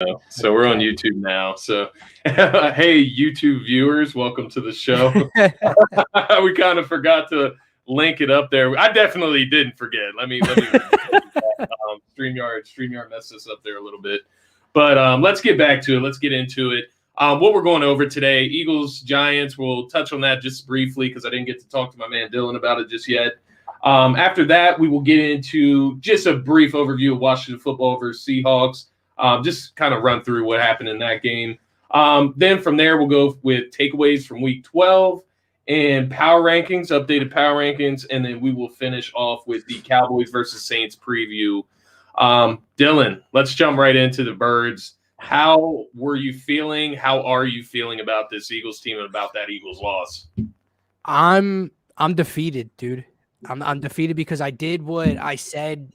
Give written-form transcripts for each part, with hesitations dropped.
So we're on YouTube now. So, hey, YouTube viewers, welcome to the show. We kind of forgot to link it up there. I definitely didn't forget. Let me StreamYard messed us up there a little bit. But let's get back to it. Let's get into it. What we're going over today, Eagles, Giants, we'll touch on that just briefly because I didn't get to talk to my man Dylan about it just yet. After that, we will get into just a brief overview of Washington football versus Seahawks. Just kind of run through what happened in that game. Then from there, we'll go with takeaways from week 12 and power rankings, updated power rankings. And then we will finish off with the Cowboys versus Saints preview. Dylan, let's jump right into the Birds. How were you feeling? How are you feeling about this Eagles team and about that Eagles loss? I'm defeated, dude. I'm defeated because I did what I said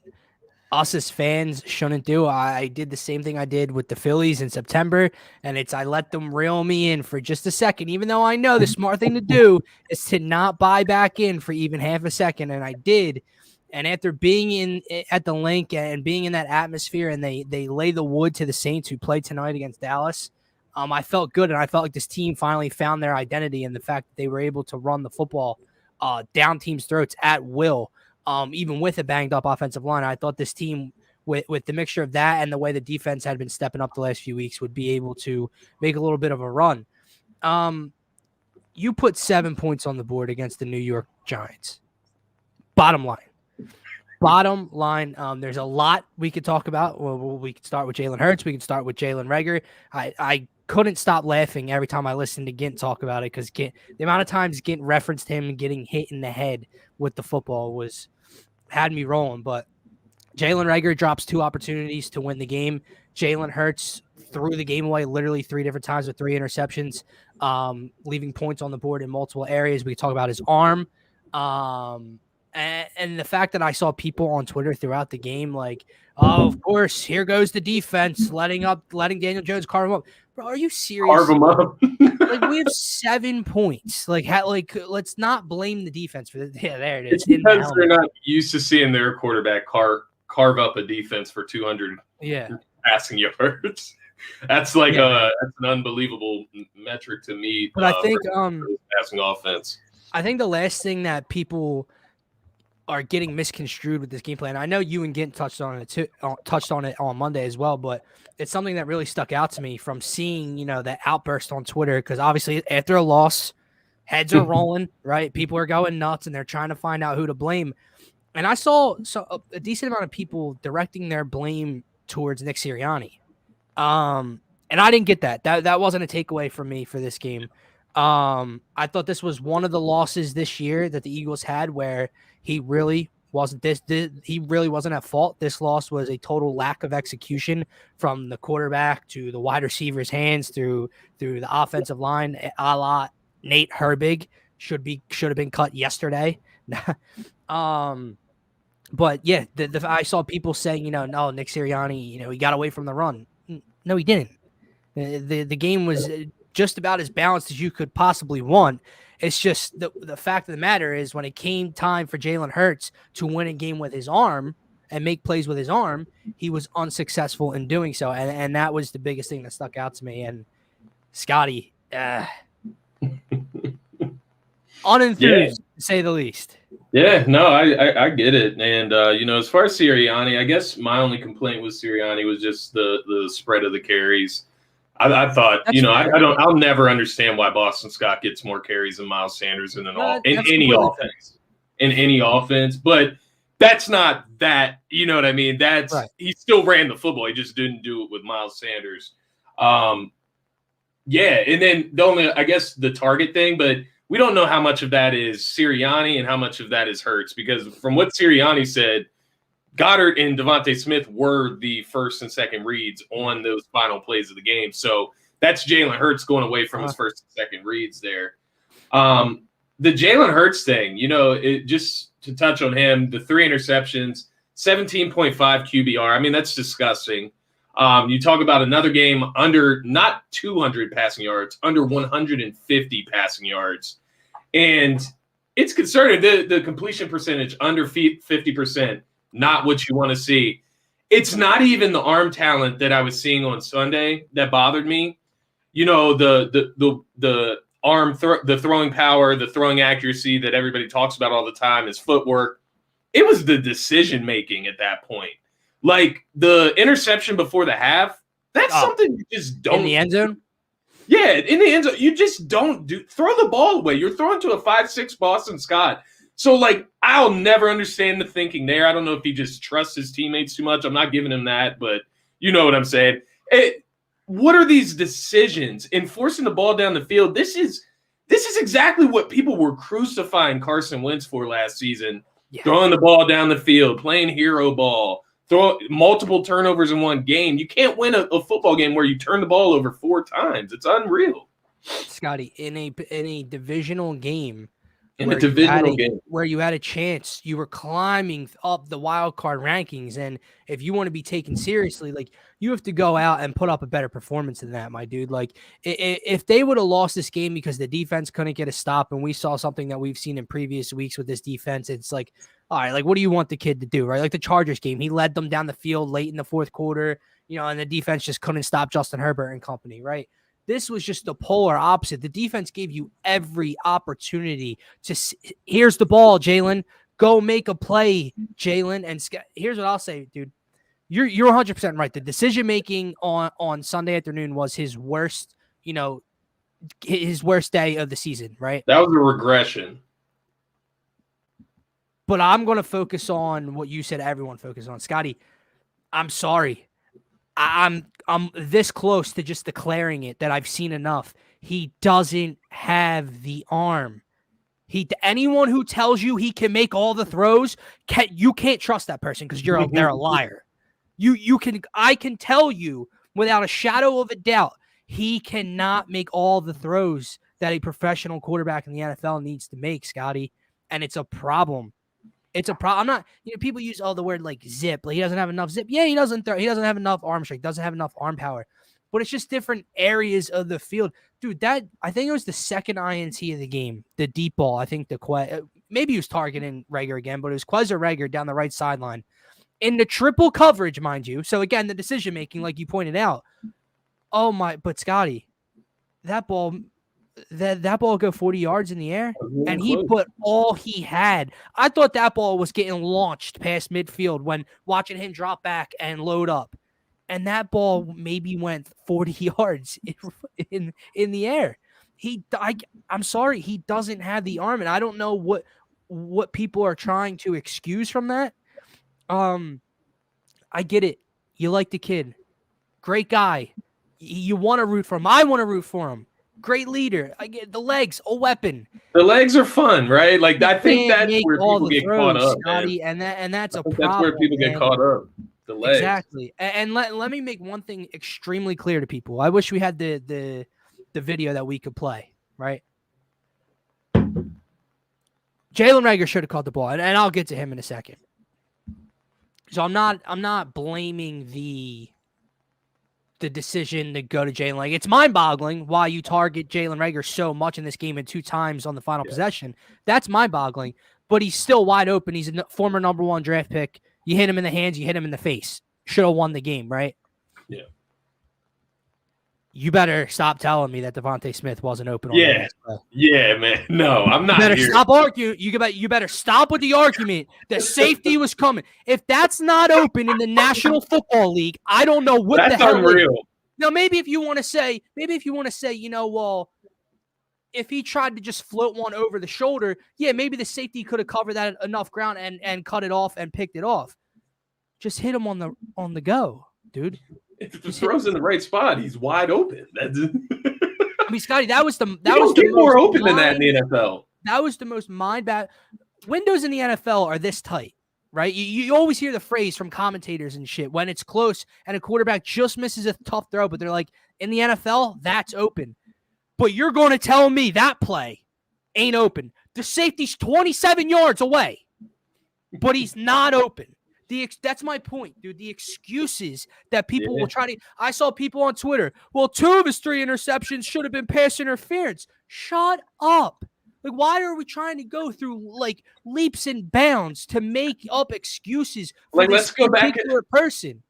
us as fans shouldn't do. I did the same thing I did with the Phillies in September, and I let them reel me in for just a second, even though I know the smart thing to do is to not buy back in for even half a second, and I did. And after being at the link and being in that atmosphere, and they lay the wood to the Saints who played tonight against Dallas, I felt good, and I felt like this team finally found their identity in the fact that they were able to run the football down teams' throats at will. Even with a banged-up offensive line, I thought this team, with the mixture of that and the way the defense had been stepping up the last few weeks, would be able to make a little bit of a run. You put 7 points on the board against the New York Giants. Bottom line, there's a lot we could talk about. Well, we could start with Jalen Hurts. We could start with Jalen Reagor. I couldn't stop laughing every time I listened to Gint talk about it because the amount of times Gint referenced him getting hit in the head with the football had me rolling. But Jalen Reagor drops 2 opportunities to win the game. Jalen Hurts threw the game away literally 3 different times with 3 interceptions, leaving points on the board in multiple areas. We could talk about his arm. And the fact that I saw people on Twitter throughout the game like, oh, of course, here goes the defense, letting Daniel Jones carve him up. Bro, are you serious? Carve him up. Like, we have 7 points. Like, let's not blame the defense for this. Yeah, there it is. It's because they're not used to seeing their quarterback carve up a defense for 200 passing yards. That's like that's an unbelievable metric to me. But I think passing offense. I think the last thing that people are getting misconstrued with this game plan. I know you and Gint touched on it on Monday as well, but it's something that really stuck out to me from seeing, that outburst on Twitter, because obviously after a loss, heads are rolling, right? People are going nuts and they're trying to find out who to blame. And I saw a decent amount of people directing their blame towards Nick Sirianni. And I didn't get that. That wasn't a takeaway from me for this game. I thought this was one of the losses this year that the Eagles had where he really wasn't at fault. This loss was a total lack of execution from the quarterback to the wide receiver's hands through the offensive line, a la Nate Herbig should have been cut yesterday. But yeah, I saw people saying, no, Nick Sirianni, he got away from the run. No, he didn't. The game was just about as balanced as you could possibly want. It's just the fact of the matter is when it came time for Jalen Hurts to win a game with his arm and make plays with his arm, he was unsuccessful in doing so. And that was the biggest thing that stuck out to me. And Scotty, unenthused, to say the least. Yeah, no, I get it. And, as far as Sirianni, I guess my only complaint with Sirianni was just the spread of the carries. I thought, I'll never understand why Boston Scott gets more carries than Miles Sanders in any offense. But that's not that, you know what I mean? That's right. He still ran the football. He just didn't do it with Miles Sanders. And then the target thing, but we don't know how much of that is Sirianni and how much of that is Hurts, because from what Sirianni said, Goddard and Devontae Smith were the first and second reads on those final plays of the game. So that's Jalen Hurts going away from his first and second reads there. The Jalen Hurts thing, just to touch on him, the 3 interceptions, 17.5 QBR. I mean, that's disgusting. You talk about another game under not 200 passing yards, under 150 passing yards. And it's concerning. The completion percentage under 50%. Not what you want to see. it's not even the arm talent that I was seeing on Sunday that bothered me. You know, the arm, the throwing power, the throwing accuracy that everybody talks about all the time, his footwork. It was the decision making at that point. Like the interception before the half, that's something you just don't. In the end zone? Yeah, in the end zone, you just don't throw the ball away. You're throwing to a 5'6" Boston Scott. So, like, I'll never understand the thinking there. I don't know if he just trusts his teammates too much. I'm not giving him that, but you know what I'm saying. What are these decisions? Enforcing the ball down the field, this is exactly what people were crucifying Carson Wentz for last season. Yeah. Throwing the ball down the field, playing hero ball, throw multiple turnovers in one game. You can't win a football game where you turn the ball over 4 times. It's unreal. Scotty, in a divisional game, where you had a chance, you were climbing up the wild card rankings, and if you want to be taken seriously, like, you have to go out and put up a better performance than that, my dude. Like, if they would have lost this game because the defense couldn't get a stop, and we saw something that we've seen in previous weeks with this defense, it's like, all right, like, what do you want the kid to do, right? Like the Chargers game, he led them down the field late in the fourth quarter, and the defense just couldn't stop Justin Herbert and company, right? This was just the polar opposite. The defense gave you every opportunity to here's the ball, Jalen. Go make a play, Jalen. And here's what I'll say, dude. You're 100% right. The decision making on Sunday afternoon was his worst, his worst day of the season, right? That was a regression. But I'm going to focus on what you said everyone focus on. Scotty, I'm sorry. I'm this close to just declaring it that I've seen enough. He doesn't have the arm. Anyone who tells you he can make all the throws, you can't trust that person because they're a liar. I can tell you without a shadow of a doubt, he cannot make all the throws that a professional quarterback in the NFL needs to make, Scotty, and it's a problem. It's a problem. I'm not, people use the word like zip. Like, he doesn't have enough zip. Yeah, he doesn't have enough arm strength, doesn't have enough arm power. But it's just different areas of the field. Dude, I think it was the second INT of the game, the deep ball. I think maybe he was targeting Reagor again, but it was Quez or Reagor down the right sideline. In the triple coverage, mind you. So, again, the decision-making, like you pointed out. Oh, but Scotty, that ball go 40 yards in the air, and he put all he had. I thought that ball was getting launched past midfield when watching him drop back and load up. And that ball maybe went 40 yards in the air. I'm sorry, he doesn't have the arm, and I don't know what people are trying to excuse from that. I get it. You like the kid. Great guy. You want to root for him. I want to root for him. Great leader. I get the legs, a weapon. The legs are fun, right? Like, I think that's where people get caught up, Scotty, and that's a problem. That's where people get caught up. The legs. Exactly. And let me make one thing extremely clear to people. I wish we had the video that we could play, right? Jalen Reagor should have caught the ball, and I'll get to him in a second. So I'm not blaming the decision to go to Jalen. Like, it's mind-boggling why you target Jalen Reagor so much in this game and 2 times on the final possession. That's mind-boggling, but he's still wide open. He's a former number 1 draft pick. You hit him in the hands, you hit him in the face. Should have won the game, right? Yeah. You better stop telling me that Devontae Smith wasn't open. Yeah, man. No, I'm not. You better stop arguing. You better stop with the argument. The safety was coming. If that's not open in the National Football League, I don't know what the hell. That's unreal. Now, maybe if you want to say, well, if he tried to just float one over the shoulder, yeah, maybe the safety could have covered that enough ground and cut it off and picked it off. Just hit him on the go, dude. If the throw's in the right spot, he's wide open. That's I mean, Scotty, that was the more open than that in the NFL. That was the most mind-bad. Windows in the NFL are this tight, right? You always hear the phrase from commentators and shit when it's close and a quarterback just misses a tough throw, but they're like, in the NFL, that's open. But you're going to tell me that play ain't open. The safety's 27 yards away, but he's not open. That's my point, dude. The excuses that people will try to – I saw people on Twitter, well, 2 of his 3 interceptions should have been pass interference. Shut up. Like, why are we trying to go through like leaps and bounds to make up excuses for this particular person?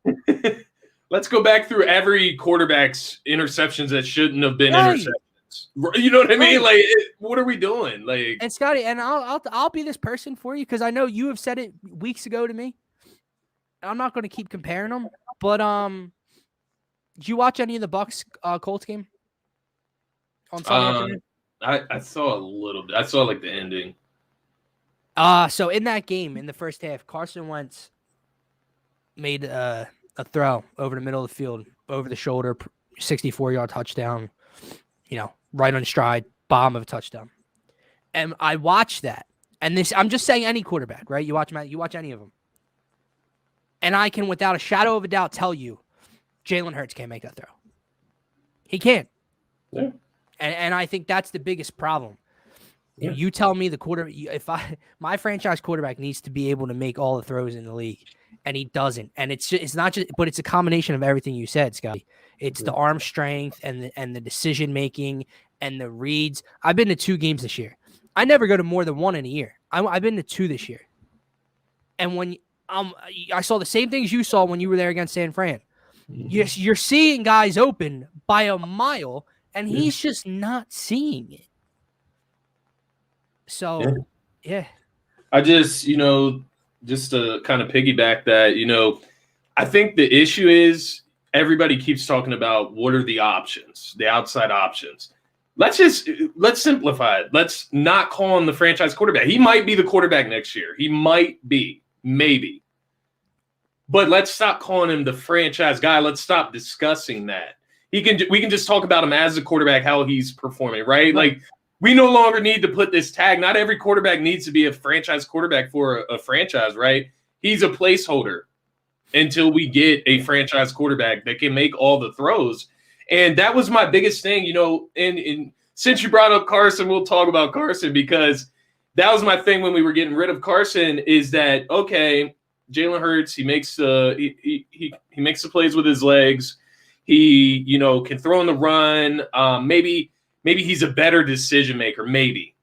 Let's go back through every quarterback's interceptions that shouldn't have been Right. interceptions. You know what I mean? Like, what are we doing? Like, and Scotty, and I'll be this person for you because I know you have said it weeks ago to me. I'm not going to keep comparing them, but did you watch any of the Bucks Colts game on Sunday afternoon? I saw a little bit. I saw like the ending. So in that game, in the first half, Carson Wentz made a throw over the middle of the field, over the shoulder, 64-yard touchdown, right on stride, bomb of a touchdown. And I watched that. And I'm just saying any quarterback, right? You watch any of them. And I can, without a shadow of a doubt, tell you, Jalen Hurts can't make that throw. He can't. Yeah. And I think that's the biggest problem. Yeah. You tell me my franchise quarterback needs to be able to make all the throws in the league, and he doesn't. And it's not just, but it's a combination of everything you said, Scotty. It's the arm strength and the decision making and the reads. I've been to 2 games this year. I never go to more than 1 in a year. I've been to 2 this year. And when I saw the same things you saw when you were there against San Fran. You're seeing guys open by a mile, and he's just not seeing it. So, yeah. I just, just to kind of piggyback that, I think the issue is everybody keeps talking about what are the options, the outside options. Let's simplify it. Let's not call him the franchise quarterback. He might be the quarterback next year. He might be, maybe. But let's stop calling him the franchise guy. Let's stop discussing that. We can just talk about him as a quarterback, how he's performing, right? Like, we no longer need to put this tag. Not every quarterback needs to be a franchise quarterback for a franchise, right? He's a placeholder until we get a franchise quarterback that can make all the throws. And that was my biggest thing, and since you brought up Carson, we'll talk about Carson, because that was my thing when we were getting rid of Carson, is that, okay, Jalen Hurts, he makes he makes the plays with his legs. He, can throw in the run. Maybe he's a better decision maker. Maybe,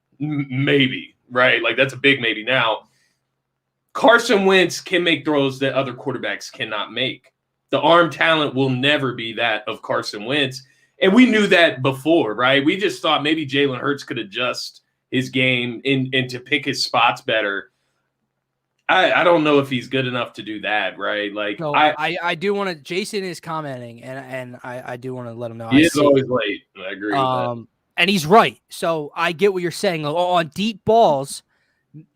right? Like, that's a big maybe. Now, Carson Wentz can make throws that other quarterbacks cannot make. The arm talent will never be that of Carson Wentz. And we knew that before, right? We just thought maybe Jalen Hurts could adjust his game and to pick his spots better. I don't know if he's good enough to do that, right? Like, so I do want to. Jason is commenting, and I do want to let him know. He is always late. I agree with that. And he's right. So I get what you're saying. On deep balls,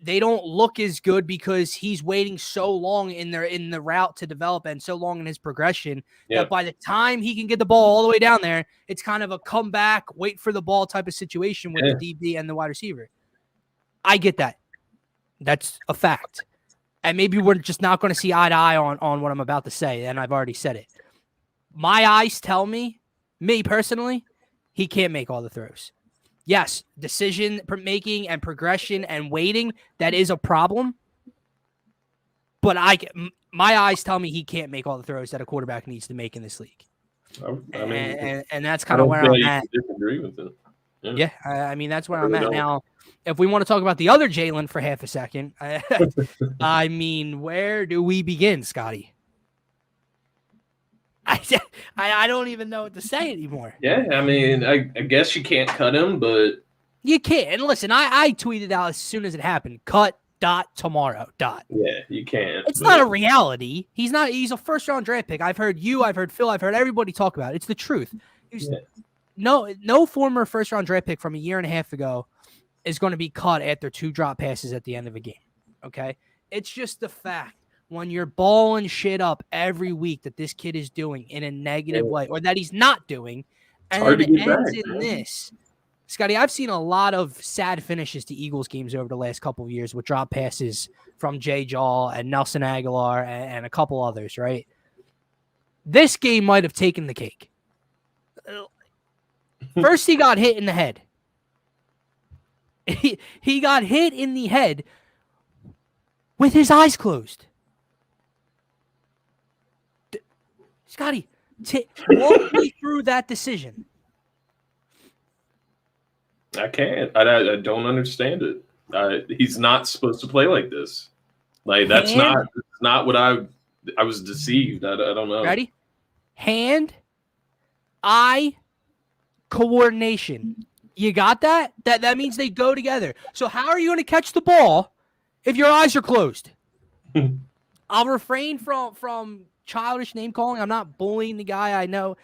they don't look as good because he's waiting so long in the route to develop and so long in his progression that by the time he can get the ball all the way down there, it's kind of a comeback, wait for the ball type of situation with the DB and the wide receiver. I get that. That's a fact. And maybe we're just not going to see eye to eye on what I'm about to say, and I've already said it. My eyes tell me personally, he can't make all the throws. Yes, decision making and progression and waiting, that is a problem. But my eyes tell me he can't make all the throws that a quarterback needs to make in this league. And that's kind of where I'm at. Disagree with it. Yeah, I mean, that's where I'm at now. If we want to talk about the other Jalen for half a second, I mean, where do we begin, Scotty? I don't even know what to say anymore. Yeah, I mean, I guess you can't cut him, but you can't. And listen, I tweeted out as soon as it happened, cut tomorrow. Yeah, you can't. It's not a reality. He's a first-round draft pick. I've heard you, I've heard Phil, I've heard everybody talk about it. It's the truth. No former first-round draft pick from a year and a half ago is going to be cut after 2 drop passes at the end of a game. Okay? It's just the fact when you're balling shit up every week that this kid is doing in a negative way, or that he's not doing, and it ends in this. Scotty, I've seen a lot of sad finishes to Eagles games over the last couple of years with drop passes from Jay Jaw and Nelson Aguilar and a couple others, right? This game might have taken the cake. First, he got hit in the head. He got hit in the head with his eyes closed. Scotty, walk me through that decision. I can't. I don't understand it. He's not supposed to play like this. Like that's not what I was deceived. I don't know. Ready? Hand, eye, coordination. You got that? That means they go together. So how are you going to catch the ball if your eyes are closed? I'll refrain from childish name calling. I'm not bullying the guy. I know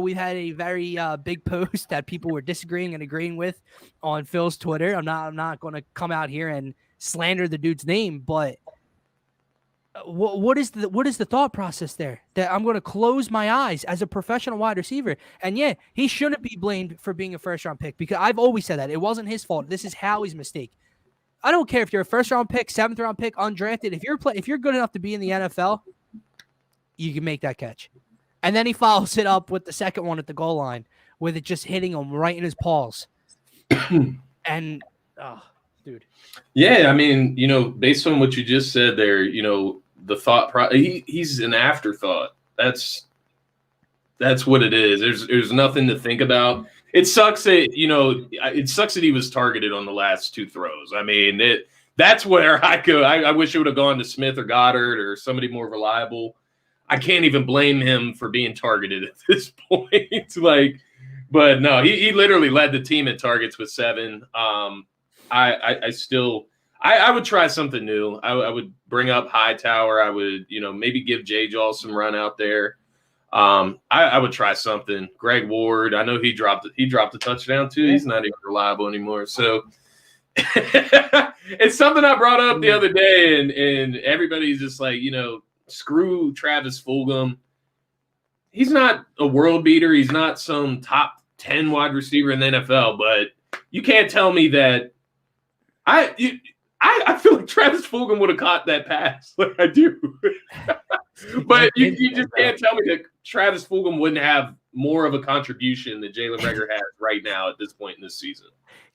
we've had a very big post that people were disagreeing and agreeing with on Phil's Twitter. I'm not going to come out here and slander the dude's name, but what is the thought process there? That I'm going to close my eyes as a professional wide receiver. And yeah, he shouldn't be blamed for being a first-round pick because I've always said that. It wasn't his fault. This is Howie's mistake. I don't care if you're a first-round pick, seventh-round pick, undrafted. If you're good enough to be in the NFL, you can make that catch. And then he follows it up with the second one at the goal line with it just hitting him right in his paws. And, oh, dude. Yeah, I mean, based on what you just said there, the thought he's an afterthought. That's what it is. There's nothing to think about. It sucks that he was targeted on the last two throws. I mean, that's where I go. I wish it would have gone to Smith or Goddard or somebody more reliable. I can't even blame him for being targeted at this point. But no, he literally led the team in targets with 7. I would try something new. I would bring up Hightower. I would, maybe give J-Jaw some run out there. I would try something. Greg Ward, I know he dropped a touchdown too. He's not even reliable anymore. So it's something I brought up the other day, and everybody's just like, screw Travis Fulgham. He's not a world beater. He's not some top 10 wide receiver in the NFL, but you can't tell me that I feel like Travis Fulgham would have caught that pass. Like I do. But you just can't tell me that Travis Fulgham wouldn't have more of a contribution than Jalen Reagor has right now at this point in this season.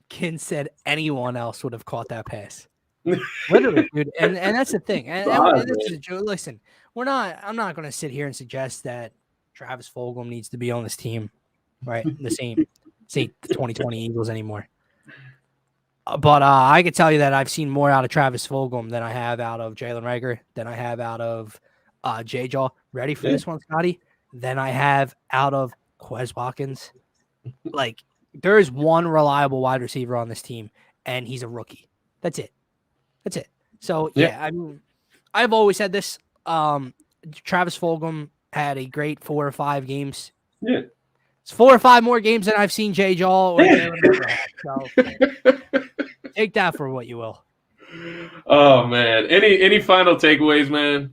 Kin said anyone else would have caught that pass. Literally, dude. And that's the thing. And this is a joke. Listen, I'm not going to sit here and suggest that Travis Fulgham needs to be on this team, right? The same, say, the 2020 Eagles anymore. But I can tell you that I've seen more out of Travis Fulgham than I have out of Jalen Reagor, than I have out of J-Jaw. Ready for this one, Scotty? Than I have out of Quez Watkins. Like, there is one reliable wide receiver on this team, and he's a rookie. That's it. So, yeah, I mean, I've always said this. Travis Fulgham had a great 4 or 5 games. Yeah. It's 4 or 5 more games than I've seen J-Jaw or Jalen Reagor have. So take that for what you will. Oh, man. Any final takeaways, man?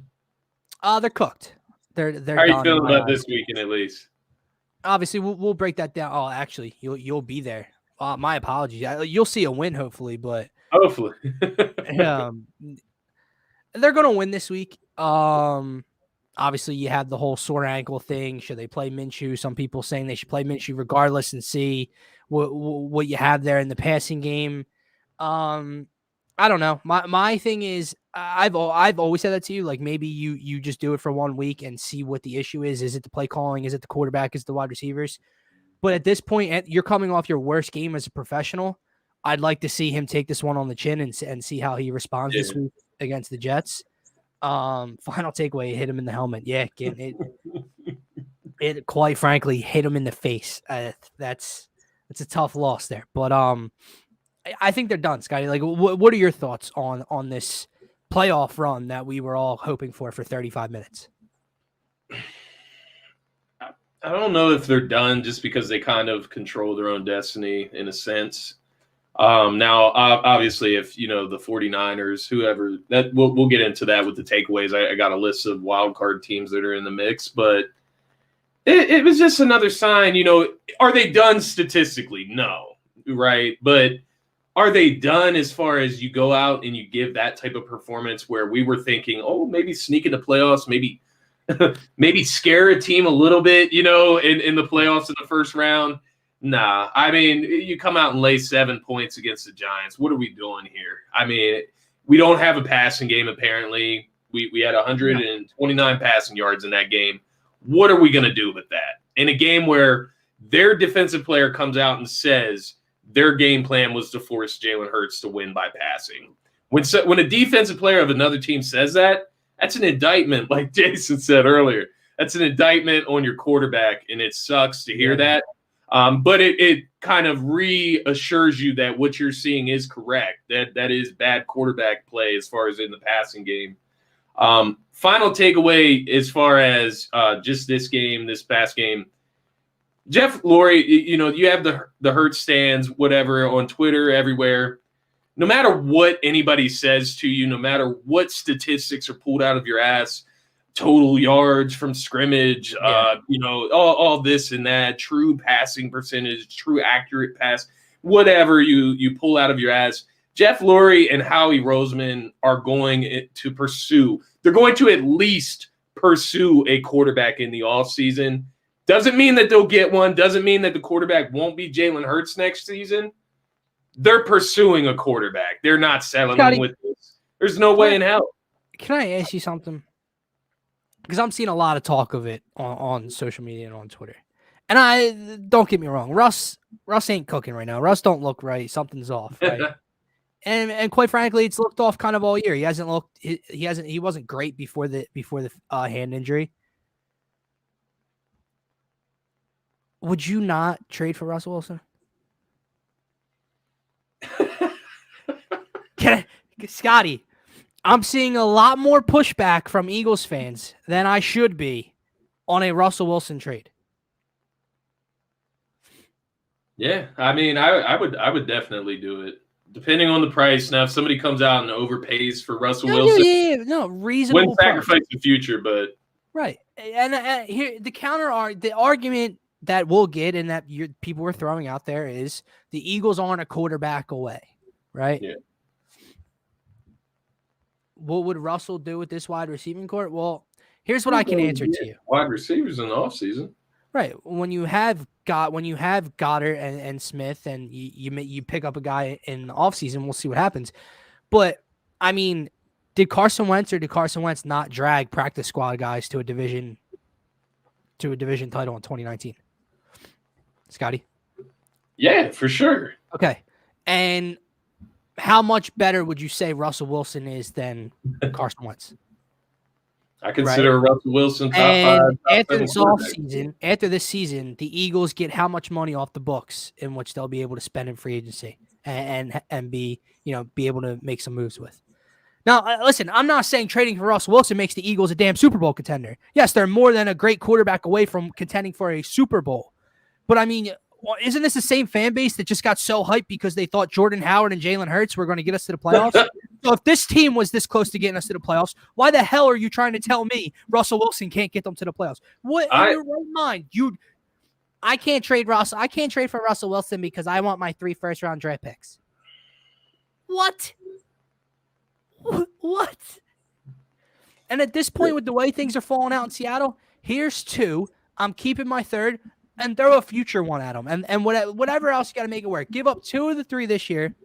They're cooked. They're How are you feeling about this weekend at least? Obviously, we'll break that down. Oh, actually, you'll be there. My apologies. You'll see a win, hopefully, but hopefully, they're gonna win this week. Obviously, you have the whole sore ankle thing. Should they play Minshew? Some people saying they should play Minshew regardless and see what you have there in the passing game. I don't know. My thing is, I've always said that to you. Like, maybe you just do it for 1 week and see what the issue is. Is it the play calling? Is it the quarterback? Is it the wide receivers? But at this point, you're coming off your worst game as a professional. I'd like to see him take this one on the chin and see how he responds this week against the Jets. Final takeaway: hit him in the helmet. Yeah, it quite frankly hit him in the face. That's a tough loss there. But I think they're done, Scotty. Like, what are your thoughts on this playoff run that we were all hoping for 35 minutes? I don't know if they're done just because they kind of control their own destiny in a sense. Now, obviously, if, the 49ers, whoever, that we'll get into that with the takeaways. I got a list of wild card teams that are in the mix, but it was just another sign, are they done statistically? No, right? But are they done as far as you go out and you give that type of performance where we were thinking, oh, maybe sneak into playoffs, maybe scare a team a little bit, in the playoffs in the first round? Nah, I mean, you come out and lay 7 points against the Giants. What are we doing here? I mean, we don't have a passing game, apparently. We had 129 passing yards in that game. What are we going to do with that? In a game where their defensive player comes out and says their game plan was to force Jalen Hurts to win by passing. When a defensive player of another team says that, that's an indictment, like Jason said earlier. That's an indictment on your quarterback, and it sucks to hear that. But it kind of reassures you that what you're seeing is correct. That is bad quarterback play as far as in the passing game. Final takeaway as far as just this past game. Jeff Lurie, you have the Hurts stands, whatever, on Twitter, everywhere. No matter what anybody says to you, no matter what statistics are pulled out of your ass, total yards from scrimmage, all this and that, true passing percentage, true accurate pass, whatever you pull out of your ass, Jeff Lurie and Howie Roseman are going to pursue. They're going to at least pursue a quarterback in the offseason. Doesn't mean that they'll get one. Doesn't mean that the quarterback won't be Jalen Hurts next season. They're pursuing a quarterback. They're not settling Scotty, with this. There's no way in hell. Can I ask you something? Because I'm seeing a lot of talk of it on social media and on Twitter. And I don't get me wrong, Russ ain't cooking right now. Russ don't look right. Something's off, right? and quite frankly, it's looked off kind of all year. He wasn't great before the hand injury. Would you not trade for Russell Wilson? Scotty, I'm seeing a lot more pushback from Eagles fans than I should be on a Russell Wilson trade. Yeah, I mean, I would definitely do it, depending on the price. Now, if somebody comes out and overpays for Russell Wilson, reasonable. Wouldn't sacrifice the future, but right. And here the argument that we'll get and that people were throwing out there is the Eagles aren't a quarterback away, right? Yeah. What would Russell do with this wide receiving court? Well, here's what I can answer to you. Wide receivers in the offseason. Right. When you have Goddard and Smith and you pick up a guy in the offseason, we'll see what happens. But, I mean, did Carson Wentz not drag practice squad guys to a division title in 2019? Scotty? Yeah, for sure. Okay. And how much better would you say Russell Wilson is than Carson Wentz? I consider Russell Wilson top 5. After this season, the Eagles get how much money off the books in which they'll be able to spend in free agency and be able to make some moves with. Now, listen, I'm not saying trading for Russell Wilson makes the Eagles a damn Super Bowl contender. Yes, they're more than a great quarterback away from contending for a Super Bowl. But, I mean, isn't this the same fan base that just got so hyped because they thought Jordan Howard and Jalen Hurts were going to get us to the playoffs? So if this team was this close to getting us to the playoffs, why the hell are you trying to tell me Russell Wilson can't get them to the playoffs? What in your right mind? I can't trade Russell. I can't trade for Russell Wilson because I want my 3 first-round draft picks. What? What? And at this point, with the way things are falling out in Seattle, here's 2. I'm keeping my 3rd. And throw a future one at them. And whatever else you got to make it work. Give up 2 of the 3 this year.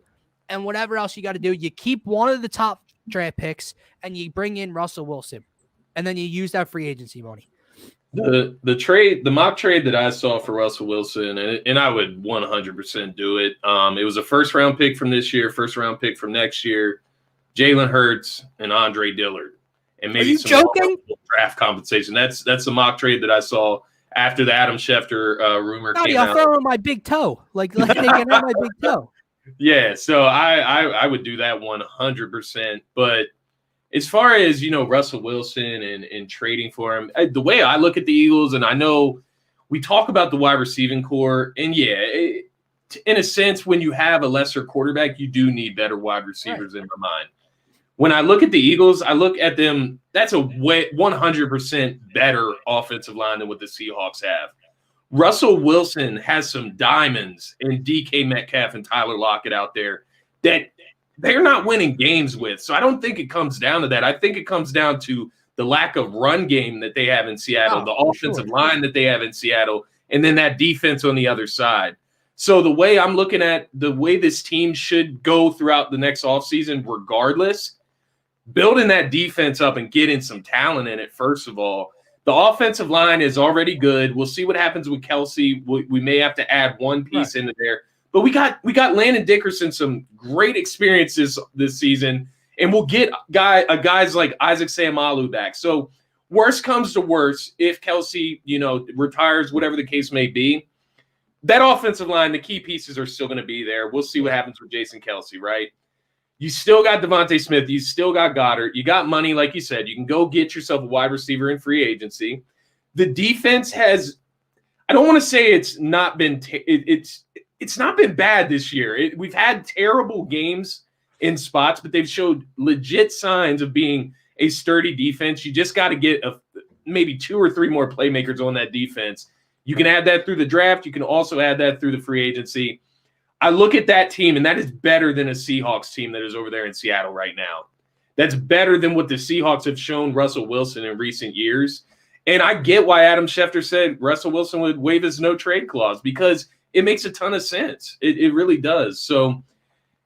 And whatever else you got to do, you keep one of the top draft picks and you bring in Russell Wilson. And then you use that free agency money. The mock trade that I saw for Russell Wilson, and I would 100% do it. It was a first-round pick from this year, first-round pick from next year, Jalen Hurts and Andre Dillard. And maybe some draft compensation. That's the mock trade that I saw after the Adam Schefter rumor came out. I'll throw in my big toe. Like they get out my big toe. Yeah, so I would do that 100%. But as far as, Russell Wilson and trading for him, the way I look at the Eagles, and I know we talk about the wide receiving core, and in a sense, when you have a lesser quarterback, you do need better wide receivers in my mind. When I look at the Eagles, I look at them, that's a 100% better offensive line than what the Seahawks have. Russell Wilson has some diamonds in DK Metcalf and Tyler Lockett out there that they're not winning games with. So I don't think it comes down to that. I think it comes down to the lack of run game that they have in Seattle, the offensive line that they have in Seattle, and then that defense on the other side. So the way I'm looking at the way this team should go throughout the next offseason, regardless, building that defense up and getting some talent in it, first of all. The offensive line is already good. We'll see what happens with Kelsey. We may have to add one piece into there. But we got Landon Dickerson some great experiences this season, and we'll get guys like Isaac Seumalo back. So worst comes to worst, if Kelce, retires, whatever the case may be, that offensive line, the key pieces are still going to be there. We'll see what happens with Jason Kelce, right? You still got Devontae Smith. You still got Goddard. You got money, like you said. You can go get yourself a wide receiver in free agency. The defense has – I don't want to say it's not been it's not been bad this year. We've had terrible games in spots, but they've showed legit signs of being a sturdy defense. You just got to get maybe 2 or 3 more playmakers on that defense. You can add that through the draft. You can also add that through the free agency. I look at that team, and that is better than a Seahawks team that is over there in Seattle right now. That's better than what the Seahawks have shown Russell Wilson in recent years. And I get why Adam Schefter said Russell Wilson would waive his no-trade clause, because it makes a ton of sense. It really does. So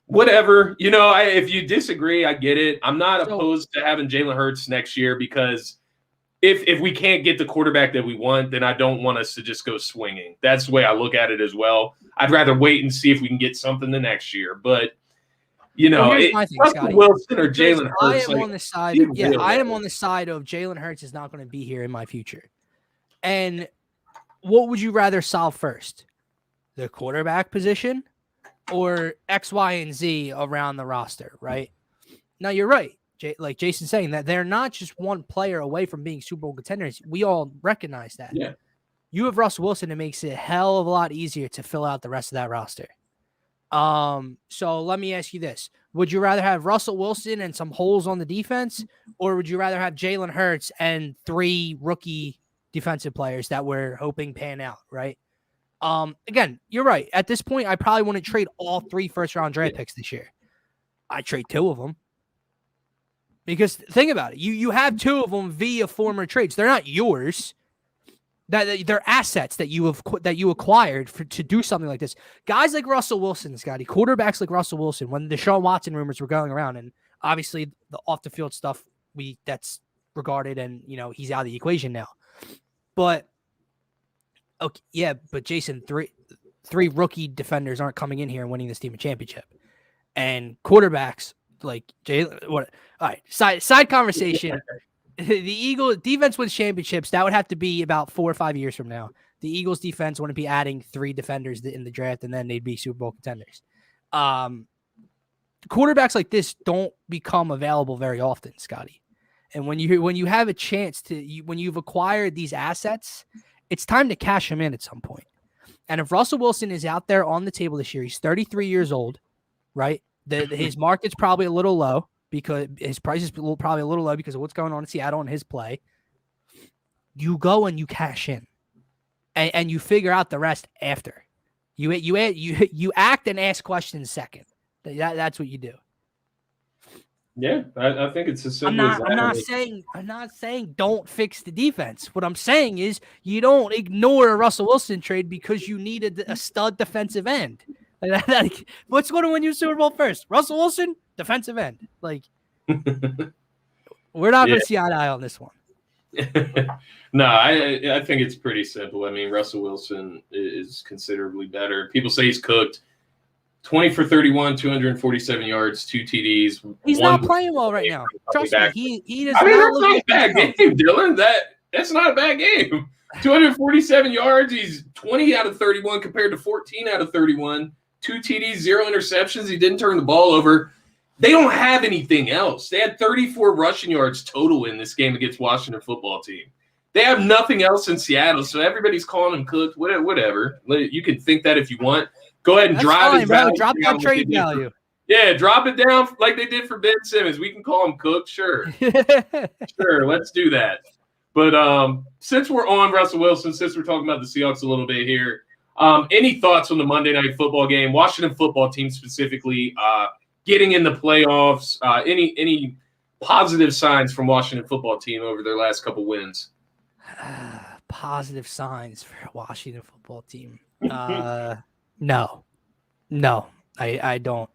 whatever. If you disagree, I get it. I'm not opposed to having Jalen Hurts next year, because if we can't get the quarterback that we want, then I don't want us to just go swinging. That's the way I look at it as well. I'd rather wait and see if we can get something the next year. But, here's my thing, Scotty. Wilson or Jalen Hurts. I am on the side. I am on the side of Jalen Hurts is not going to be here in my future. And what would you rather solve first? The quarterback position or X, Y, and Z around the roster, right? Now, you're right. Like Jason's saying, that they're not just one player away from being Super Bowl contenders. We all recognize that. Yeah. You have Russell Wilson, it makes it a hell of a lot easier to fill out the rest of that roster. So let me ask you this. Would you rather have Russell Wilson and some holes on the defense, or would you rather have Jalen Hurts and 3 rookie defensive players that we're hoping pan out, right? Again, you're right. At this point, I probably wouldn't trade all 3 first-round draft picks this year. I'd trade 2 of them. Because think about it. You have 2 of them via former trades. They're not yours. They're assets that you acquired to do something like this. Guys like Russell Wilson, Scotty, quarterbacks like Russell Wilson, when the Deshaun Watson rumors were going around, and obviously the off the field stuff that's regarded, and he's out of the equation now. But okay, yeah, but Jason, 3 rookie defenders aren't coming in here and winning this team a championship, and quarterbacks like Jalen. What? All right, side conversation. The Eagles defense wins championships. That would have to be about 4 or 5 years from now. The Eagles defense wouldn't be adding 3 defenders in the draft, and then they'd be Super Bowl contenders. Quarterbacks like this don't become available very often, Scotty. And when you have a chance when you've acquired these assets, it's time to cash them in at some point. And if Russell Wilson is out there on the table this year, he's 33 years old, right? His market's probably a little low, because his price is probably a little low because of what's going on in Seattle and his play. You go and you cash in, and you figure out the rest after. You act and ask questions second. That's what you do. Yeah, I think it's as simple as that. I'm not saying don't fix the defense. What I'm saying is you don't ignore a Russell Wilson trade because you needed a stud defensive end. What's going to win you Super Bowl first? Russell Wilson, defensive end. We're not going to see eye to eye on this one. No, I think it's pretty simple. I mean, Russell Wilson is considerably better. People say he's cooked. 20 for 31, 247 yards, 2 TDs. He's not playing well right now. Trust me, he does. I mean, that's not a bad game, Dylan. That's not a bad game. 247 yards. He's 20 out of 31 compared to 14 out of 31. 2 TDs, 0 interceptions. He didn't turn the ball over. They don't have anything else. They had 34 rushing yards total in this game against Washington football team. They have nothing else in Seattle, so everybody's calling him cooked. Whatever. You can think that if you want. Go ahead and drop that trade value. Yeah, drop it down like they did for Ben Simmons. We can call him cooked, sure. Sure, let's do that. But since we're on Russell Wilson, since we're talking about the Seahawks a little bit here, any thoughts on the Monday Night Football game, Washington football team specifically, getting in the playoffs, any positive signs from Washington football team over their last couple wins? Positive signs for Washington football team. No, I don't.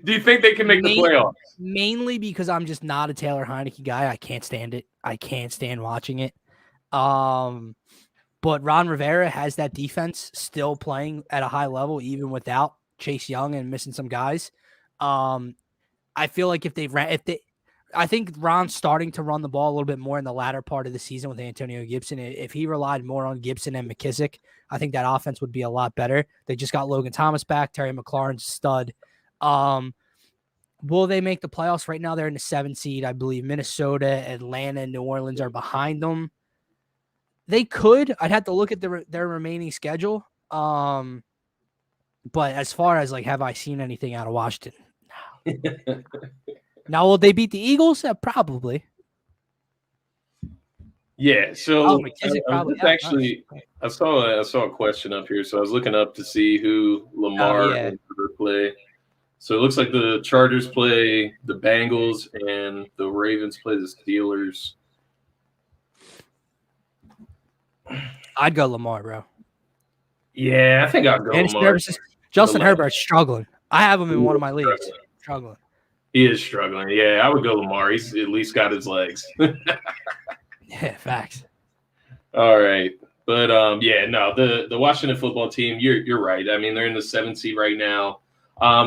Do you think they can make the playoffs? Mainly because I'm just not a Taylor Heineke guy. I can't stand it. I can't stand watching it. But But Ron Rivera has that defense still playing at a high level, even without Chase Young and missing some guys. I feel like I think Ron's starting to run the ball a little bit more in the latter part of the season with Antonio Gibson. If he relied more on Gibson and McKissick, I think that offense would be a lot better. They just got Logan Thomas back, Terry McLaurin's stud. Will they make the playoffs? Right now, they're in the 7th seed. I believe Minnesota, Atlanta, and New Orleans are behind them. They could. I'd have to look at their remaining schedule. But as far as have I seen anything out of Washington? No. Now, will they beat the Eagles? Probably. Yeah. So I saw a question up here, so I was looking up to see who Lamar and play. So it looks like the Chargers play the Bengals and the Ravens play the Steelers. I'd go Lamar, bro. Yeah, I think I'll go Lamar. Justin Herbert's struggling. I have him in one of my leagues. Struggling. He is struggling. Yeah, I would go Lamar. He's at least got his legs. Yeah, facts. All right. But, the Washington football team, you're right. I mean, they're in the 7th seed right now.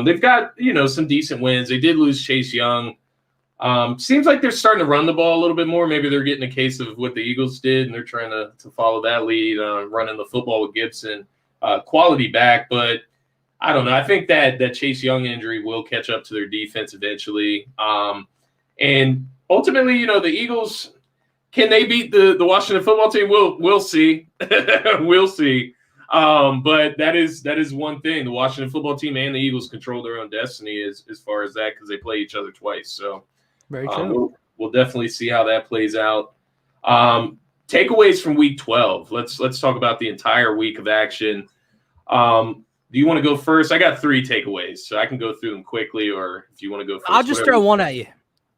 They've got, some decent wins. They did lose Chase Young. Seems like they're starting to run the ball a little bit more. Maybe they're getting a case of what the Eagles did, and they're trying to follow that lead, running the football with Gibson. Quality back, but I don't know. I think that Chase Young injury will catch up to their defense eventually. And ultimately, the Eagles, can they beat the Washington football team? We'll see. We'll see. But that is one thing. The Washington football team and the Eagles control their own destiny as far as that, because they play each other twice. So very true. We'll definitely see how that plays out. Takeaways from week 12. Let's talk about the entire week of action. Do you want to go first? I got 3 takeaways, so I can go through them quickly, or if you want to go first. I'll just throw one at you.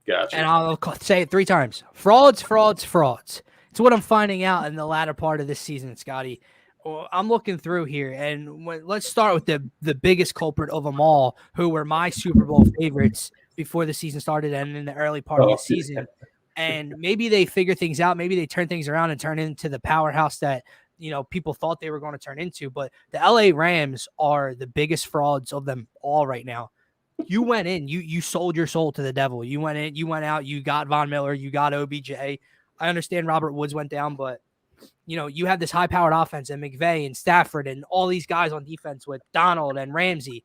Gotcha. And I'll say it 3 times. Frauds, frauds, frauds. It's what I'm finding out in the latter part of this season, Scotty. I'm looking through here, and let's start with the biggest culprit of them all, who were my Super Bowl favorites before the season started and in the early part of the season. And maybe they figure things out. Maybe they turn things around and turn into the powerhouse that people thought they were going to turn into. But the LA Rams are the biggest frauds of them all right now. You went in, you sold your soul to the devil. You went in, you went out, you got Von Miller, you got OBJ. I understand Robert Woods went down, but you have this high-powered offense and McVay and Stafford and all these guys on defense with Donald and Ramsey.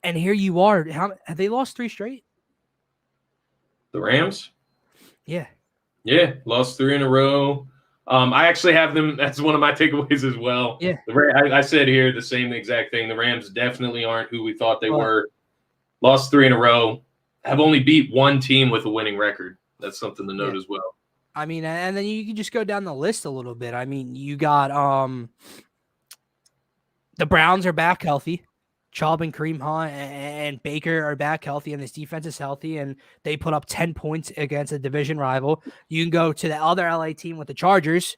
And here you are. Have they lost 3 straight? The Rams? Yeah. Yeah, lost 3 in a row. I actually have them. That's one of my takeaways as well. Yeah. I said here the same exact thing. The Rams definitely aren't who we thought they were. Lost 3 in a row. Have only beat 1 team with a winning record. That's something to note as well. I mean, and then you can just go down the list a little bit. I mean, you got the Browns are back healthy. Chubb and Kareem Hunt and Baker are back healthy, and this defense is healthy, and they put up 10 points against a division rival. You can go to the other LA team with the Chargers,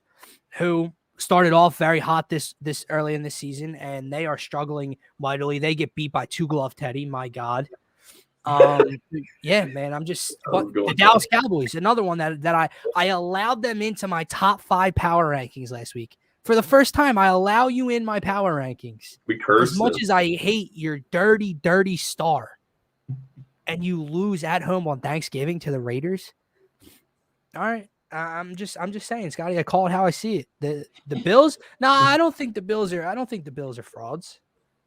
who started off very hot this early in this season, and they are struggling mightily. They get beat by 2-glove Teddy. My God. Yeah, man. The Dallas Cowboys, another one that I allowed them into my top 5 power rankings last week. For the first time, I allow you in my power rankings. We curse as much as I hate your dirty, dirty star, and you lose at home on Thanksgiving to the Raiders. All right, I'm just saying, Scotty. I call it how I see it. The Bills. No, I don't think the Bills are frauds.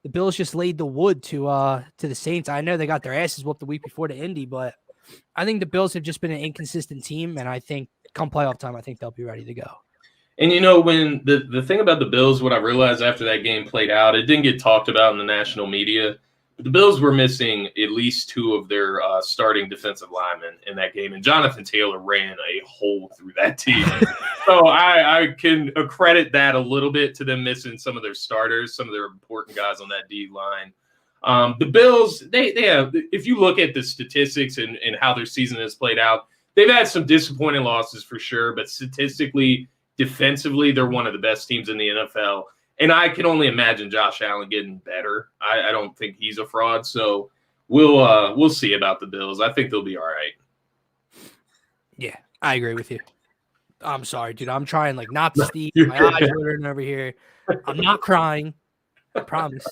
The Bills just laid the wood to the Saints. I know they got their asses whooped the week before to Indy, but I think the Bills have just been an inconsistent team, and I think come playoff time, I think they'll be ready to go. And when the thing about the Bills, what I realized after that game played out, it didn't get talked about in the national media, but the Bills were missing at least 2 of their starting defensive linemen in that game, and Jonathan Taylor ran a hole through that team. So I can accredit that a little bit to them missing some of their starters, some of their important guys on that D line. The Bills, they have, if you look at the statistics and how their season has played out, they've had some disappointing losses for sure, but statistically, defensively, they're one of the best teams in the NFL. And I can only imagine Josh Allen getting better. I don't think he's a fraud. So we'll see about the Bills. I think they'll be all right. Yeah, I agree with you. I'm sorry, dude. I'm trying like not to sneeze. My eyes watering over here. I'm not crying. I promise.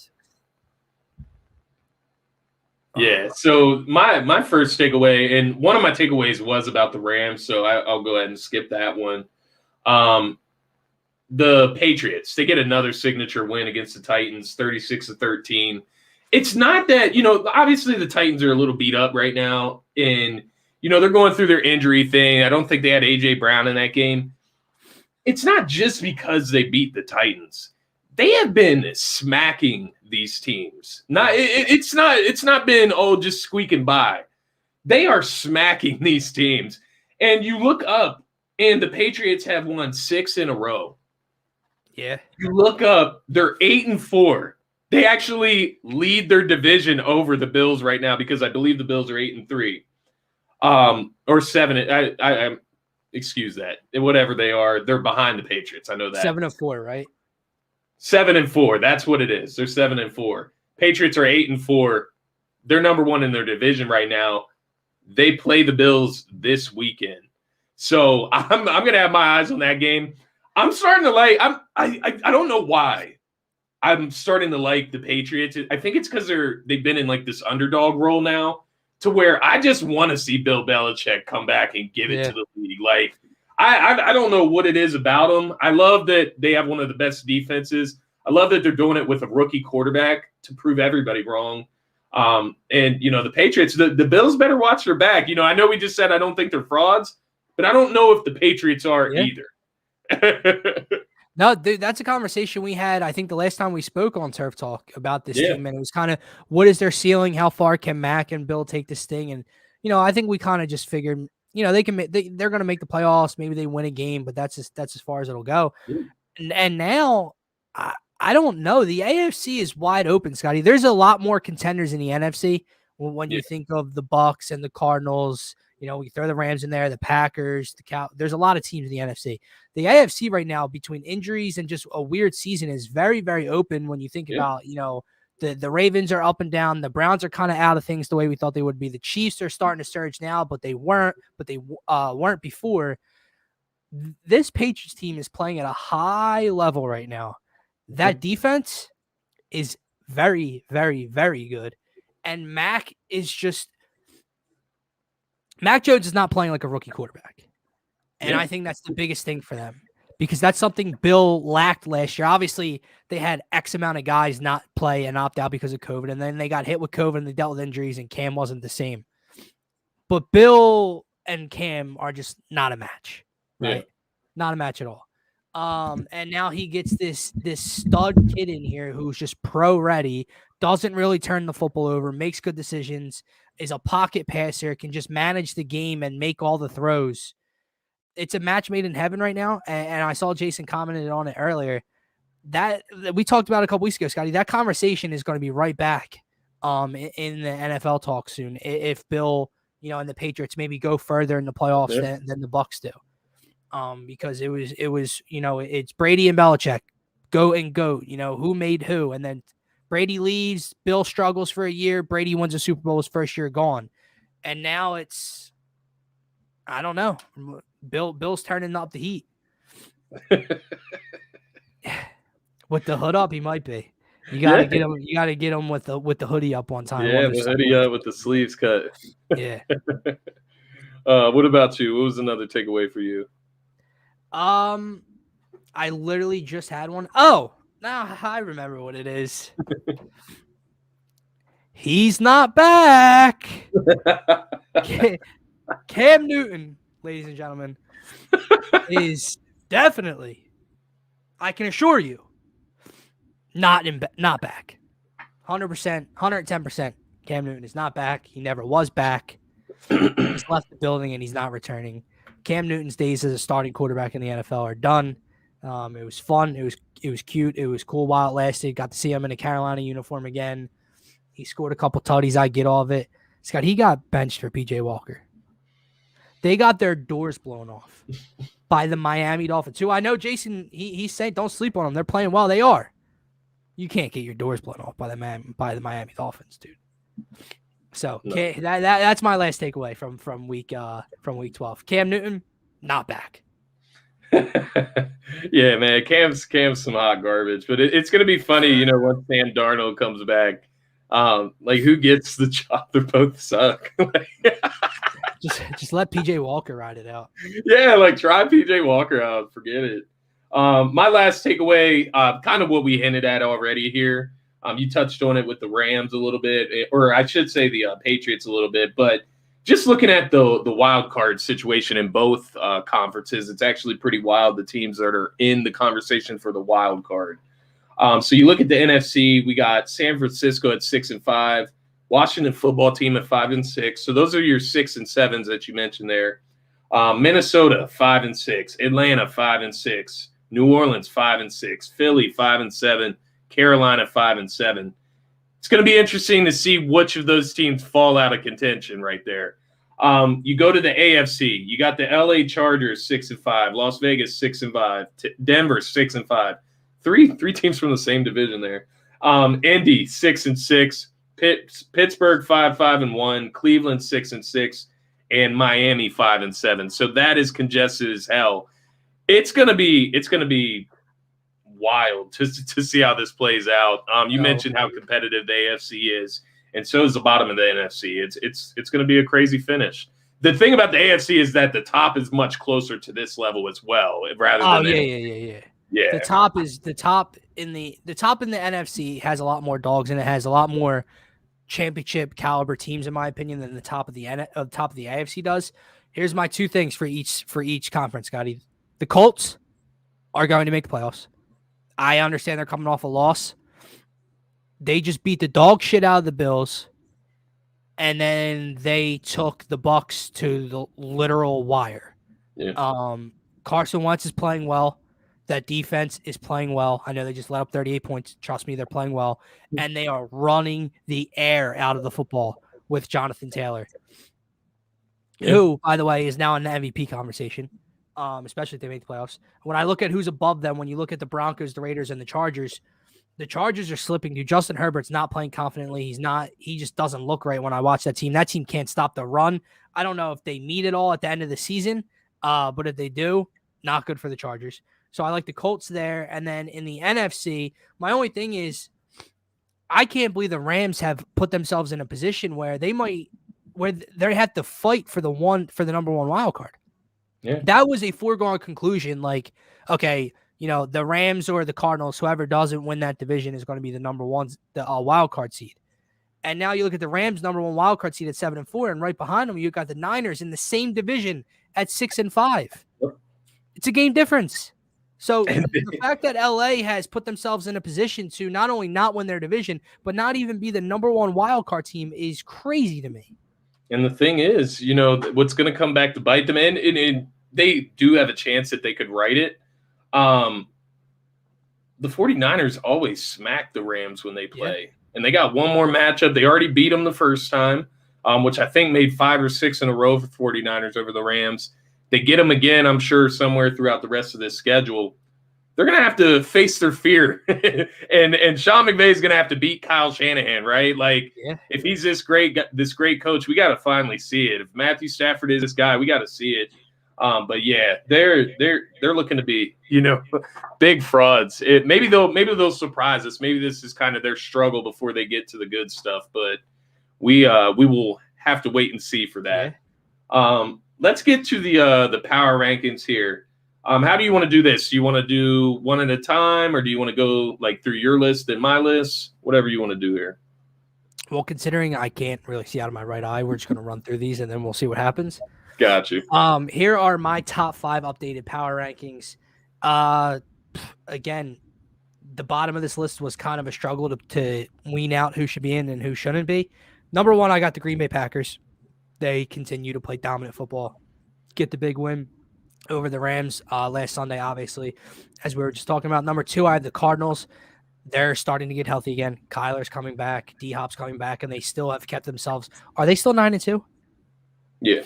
Yeah. So my first takeaway, and one of my takeaways was about the Rams, so I'll go ahead and skip that one. The Patriots, they get another signature win against the Titans, 36-13. It's not that, obviously the Titans are a little beat up right now, and they're going through their injury thing. I don't think they had AJ Brown in that game. It's not just because they beat the Titans. They have been smacking these teams. It's not been just squeaking by. They are smacking these teams. And you look up, and the Patriots have won 6 in a row. Yeah. You look up, they're 8-4. They actually lead their division over the Bills right now because I believe the Bills are 8-3. Or 7. I excuse that. Whatever they are, they're behind the Patriots. I know that. 7-4, right? 7-4. That's what it is. They're 7-4. Patriots are 8-4. They're number 1 in their division right now. They play the Bills this weekend. So I'm gonna have my eyes on that game. I'm starting to like. I don't know why. I'm starting to like the Patriots. I think it's because they've been in like this underdog role now, to where I just want to see Bill Belichick come back and give it to the league. Like I don't know what it is about them. I love that they have one of the best defenses. I love that they're doing it with a rookie quarterback to prove everybody wrong. And the Patriots, the Bills better watch their back. I know we just said I don't think they're frauds, but I don't know if the Patriots are either. No, dude, that's a conversation we had, I think, the last time we spoke on Turf Talk about this team, and it was kind of, what is their ceiling? How far can Mac and Bill take this thing? And, I think we kind of just figured, they're going to make the playoffs. Maybe they win a game, but that's as far as it'll go. And now, I don't know. The AFC is wide open, Scotty. There's a lot more contenders in the NFC when you think of the Bucs and the Cardinals. We throw the Rams in there, the Packers, the Cow. There's a lot of teams in the NFC. The AFC right now, between injuries and just a weird season, is very, very open when you think about, the Ravens are up and down. The Browns are kind of out of things the way we thought they would be. The Chiefs are starting to surge now, but they weren't weren't before. This Patriots team is playing at a high level right now. That defense is very, very, very good. And Mac Jones is not playing like a rookie quarterback. And I think that's the biggest thing for them, because that's something Bill lacked last year. Obviously, they had X amount of guys not play and opt out because of COVID, and then they got hit with COVID and they dealt with injuries, and Cam wasn't the same. But Bill and Cam are just not a match, right? Yeah. Not a match at all. And now he gets this stud kid in here who's just pro ready, doesn't really turn the football over, makes good decisions, is a pocket passer, can just manage the game and make all the throws. It's a match made in heaven right now. And I saw Jason commented on it earlier. That we talked about a couple weeks ago, Scotty. That conversation is going to be right back in the NFL talk soon. If Bill, and the Patriots maybe go further in the playoffs than the Bucs do. Because it was it's Brady and Belichick, go and go, who made who, and then Brady leaves, Bill struggles for a year, Brady wins a Super Bowl his first year, gone, and now it's, I don't know, Bill's turning up the heat. With the hood up, he might be. You gotta get him. You gotta get him with the hoodie up one time. Yeah, the hoodie up with the sleeves cut. Yeah. What about you? What was another takeaway for you? I literally just had one. Oh, now I remember what it is. He's not back. Cam Newton, ladies and gentlemen, is definitely, I can assure you, not back. 100%, 110%. Cam Newton is not back. He never was back. He's left the building and he's not returning. Cam Newton's days as a starting quarterback in the NFL are done. It was fun. It was cute. It was cool while it lasted. Got to see him in a Carolina uniform again. He scored a couple tutties. I get all of it. Scott, he got benched for PJ Walker. They got their doors blown off by the Miami Dolphins, who I know Jason, he's saying don't sleep on them. They're playing well. They are. You can't get your doors blown off by the Miami Dolphins, dude. So no. That's my last takeaway from week 12. Cam Newton, not back. Yeah, man, Cam's some hot garbage, but it's gonna be funny, you know, once Sam Darnold comes back. Like who gets the job? They both suck. Just let PJ Walker ride it out. Yeah, like try PJ Walker out. Forget it. My last takeaway, kind of what we hinted at already here. You touched on it with the Rams a little bit, or I should say the Patriots a little bit, but just looking at the wild card situation in both conferences, it's actually pretty wild. The teams that are in the conversation for the wild card. So you look at the NFC, we got San Francisco at 6-5, Washington football team at 5-6. So those are your 6 and 7s that you mentioned there. Minnesota 5-6, Atlanta 5-6, New Orleans 5-6, Philly 5-7, Carolina 5-7. It's going to be interesting to see which of those teams fall out of contention right there. You go to the AFC. You got the LA Chargers 6-5, Las Vegas 6-5, Denver 6-5. Three teams from the same division there. Indy 6-6, Pittsburgh 5-1, Cleveland 6-6, and Miami 5-7. So that is congested as hell. It's gonna be wild to see how this plays out. You mentioned how competitive the AFC is, and so is the bottom of the NFC. It's gonna be a crazy finish. The thing about the AFC is that the top is much closer to this level as well, rather than yeah. The top in the NFC has a lot more dogs, and it has a lot more championship caliber teams, in my opinion, than the top of the AFC does. Here's my two things for each conference, Scotty. The Colts are going to make the playoffs. I understand they're coming off a loss. They just beat the dog shit out of the Bills, and then they took the Bucs to the literal wire. Yeah. Carson Wentz is playing well. That defense is playing well. I know they just let up 38 points. Trust me, they're playing well. And they are running the air out of the football with Jonathan Taylor, who, by the way, is now in the MVP conversation, especially if they make the playoffs. When I look at who's above them, when you look at the Broncos, the Raiders, and the Chargers are slipping. Dude, Justin Herbert's not playing confidently. He just doesn't look right when I watch that team. That team can't stop the run. I don't know if they meet it all at the end of the season, but if they do, not good for the Chargers. So I like the Colts there. And then in the NFC, my only thing is I can't believe the Rams have put themselves in a position where they have to fight for the number one wild card. Yeah. That was a foregone conclusion. Like, okay, the Rams or the Cardinals, whoever doesn't win that division is going to be the number one, wild card seed. And now you look at the Rams number one wild card seed at 7-4, and right behind them, you got the Niners in the same division at 6-5. It's a game difference. So the fact that LA has put themselves in a position to not only not win their division, but not even be the number one wild card team is crazy to me. And the thing is, what's going to come back to bite them, and they do have a chance that they could write it. The 49ers always smack the Rams when they play. Yeah. And they got one more matchup. They already beat them the first time, which I think made 5 or 6 in a row for 49ers over the Rams. They get them again, I'm sure, somewhere throughout the rest of this schedule. They're going to have to face their fear. and Sean McVay is going to have to beat Kyle Shanahan, right? Like, if he's this great coach, we got to finally see it. If Matthew Stafford is this guy, we got to see it. But yeah, they're looking to be, big frauds. Maybe they'll surprise us. Maybe this is kind of their struggle before they get to the good stuff. But we will have to wait and see for that. Yeah. Let's get to the power rankings here. How do you want to do this? Do you want to do one at a time, or do you want to go like through your list and my list? Whatever you want to do here. Well, considering I can't really see out of my right eye, we're just going to run through these and then we'll see what happens. Got you. Here are my top 5 updated power rankings. Again, the bottom of this list was kind of a struggle to wean out who should be in and who shouldn't be. Number 1, I got the Green Bay Packers. They continue to play dominant football, get the big win over the Rams last Sunday, obviously, as we were just talking about. Number 2, I have the Cardinals. They're starting to get healthy again. Kyler's coming back. D-Hop's coming back, and they still have kept themselves. Are they still 9-2? Yeah.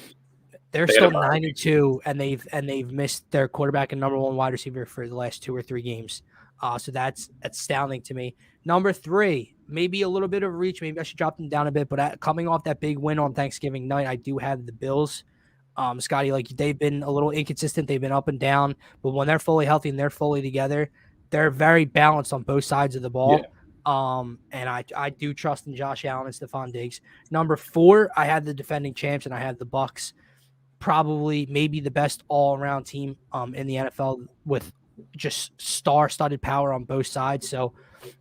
They're still 9-2, and they've missed their quarterback and number 1 wide receiver for the last 2 or 3 games. So that's astounding to me. Number 3, maybe a little bit of reach. Maybe I should drop them down a bit, but coming off that big win on Thanksgiving night, I do have the Bills. Scotty, like they've been a little inconsistent. They've been up and down, but when they're fully healthy and they're fully together, they're very balanced on both sides of the ball. Yeah. And I do trust in Josh Allen and Stephon Diggs. Number 4, I had the defending champs and I had the Bucs. Probably maybe the best all-around team in the NFL with just star-studded power on both sides. So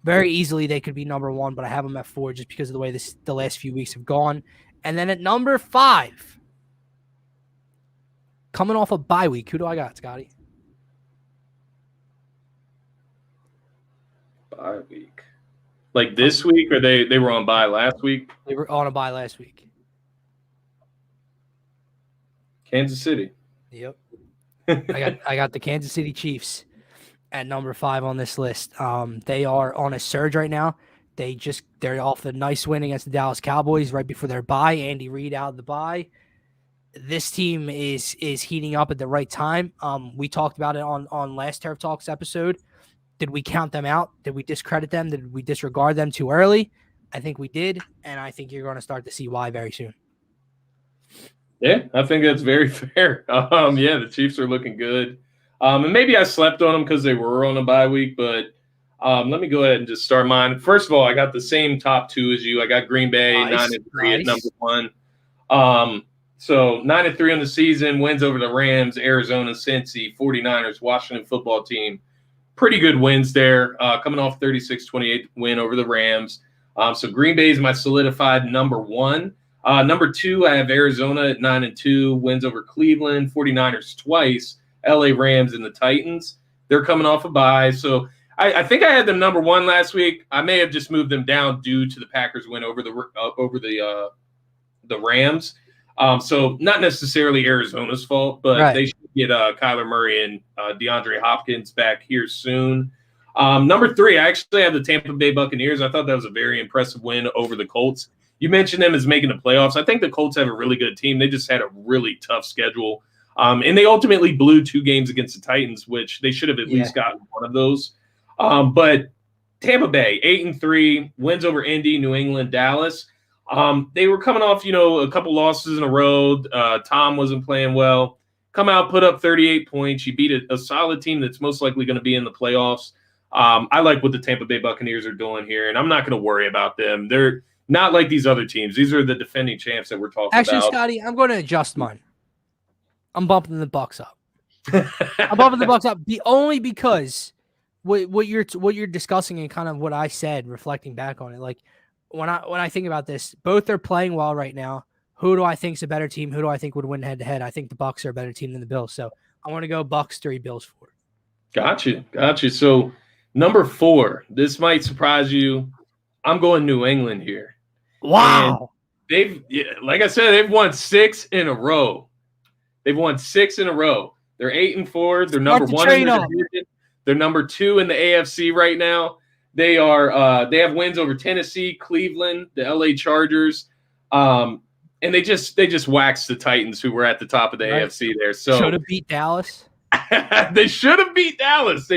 very easily they could be number 1, but I have them at 4 just because of the way the last few weeks have gone. And then at number 5, coming off a bye week, who do I got, Scotty? Bye week. Like this week, or they were on bye last week? They were on a bye last week. Kansas City. Yep. I got the Kansas City Chiefs at number 5 on this list. They are on a surge right now. They're off a nice win against the Dallas Cowboys right before their bye. Andy Reid out of the bye. This team is heating up at the right time. We talked about it on last Turf Talks episode. Did we count them out? Did we discredit them? Did we disregard them too early? I think we did, and I think you're going to start to see why very soon. Yeah, I think that's very fair. Yeah, the Chiefs are looking good. And maybe I slept on them because they were on a bye week, but let me go ahead and just start mine. First of all, I got the same top 2 as you. I got Green Bay, 9-3 at number 1. So 9-3 on the season, wins over the Rams, Arizona, Cincy, 49ers, Washington football team. Pretty good wins there, coming off 36-28 win over the Rams. So Green Bay is my solidified number 1. Number 2, I have Arizona at 9-2, wins over Cleveland, 49ers twice, LA Rams, and the Titans. They're coming off a bye. So I think I had them number 1 last week. I may have just moved them down due to the Packers win over the Rams. So not necessarily Arizona's fault, but they should get Kyler Murray and DeAndre Hopkins back here soon. Number 3, I actually have the Tampa Bay Buccaneers. I thought that was a very impressive win over the Colts. You mentioned them as making the playoffs. I think the Colts have a really good team. They just had a really tough schedule. And they ultimately blew 2 games against the Titans, which they should have at least gotten one of those. But Tampa Bay, 8-3, wins over Indy, New England, Dallas. They were coming off, a couple losses in a row. Tom wasn't playing well. Come out, put up 38 points. You beat a solid team that's most likely going to be in the playoffs. I like what the Tampa Bay Buccaneers are doing here, and I'm not going to worry about them. They're not like these other teams. These are the defending champs that we're talking about. Actually, Scotty, I'm going to adjust mine. I'm bumping the Bucs up. I'm bumping the Bucs up only because what you're discussing and kind of what I said, reflecting back on it, like when I think about this, both are playing well right now. Who do I think is a better team? Who do I think would win head to head? I think the Bucs are a better team than the Bills. So I want to go Bucs 3, Bills 4. Gotcha. So number 4, this might surprise you. I'm going New England here. Wow. And like I said, they've won 6 in a row. They're 8-4. They're number 1 in the division. They're number 2 in the AFC right now. They have wins over Tennessee, Cleveland, the LA Chargers, and they just waxed the Titans, who were at the top of the AFC there. So should have beat Dallas. They should have beat Dallas.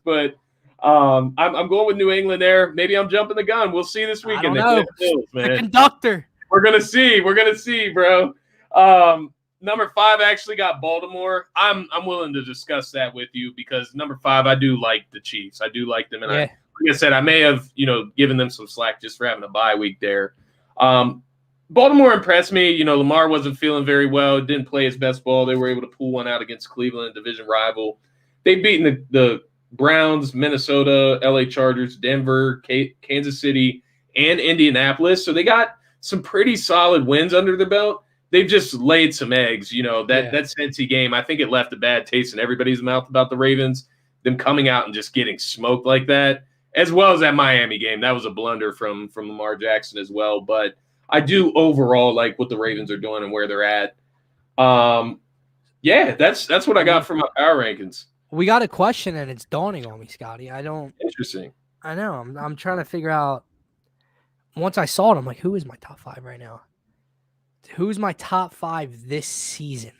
But I'm going with New England there. Maybe I'm jumping the gun. We'll see this weekend. I don't know. Bills, man. The conductor. We're gonna see, bro. Number 5 actually got Baltimore. I'm willing to discuss that with you because number 5, I do like the Chiefs. I do like them, and like I said, I may have given them some slack just for having a bye week there. Baltimore impressed me. Lamar wasn't feeling very well. Didn't play his best ball. They were able to pull one out against Cleveland, division rival. They've beaten the Browns, Minnesota, LA Chargers, Denver, Kansas City, and Indianapolis. So they got some pretty solid wins under their belt. They've just laid some eggs. That Cincy game, I think it left a bad taste in everybody's mouth about the Ravens. Them coming out and just getting smoked like that, as well as that Miami game. That was a blunder from Lamar Jackson as well. But I do overall like what the Ravens are doing and where they're at. That's what I got for my power rankings. We got a question and it's dawning on me, Scotty. Interesting. I know. I'm trying to figure out. Once I saw it, I'm like, who is my top 5 right now? Who's my top 5 this season?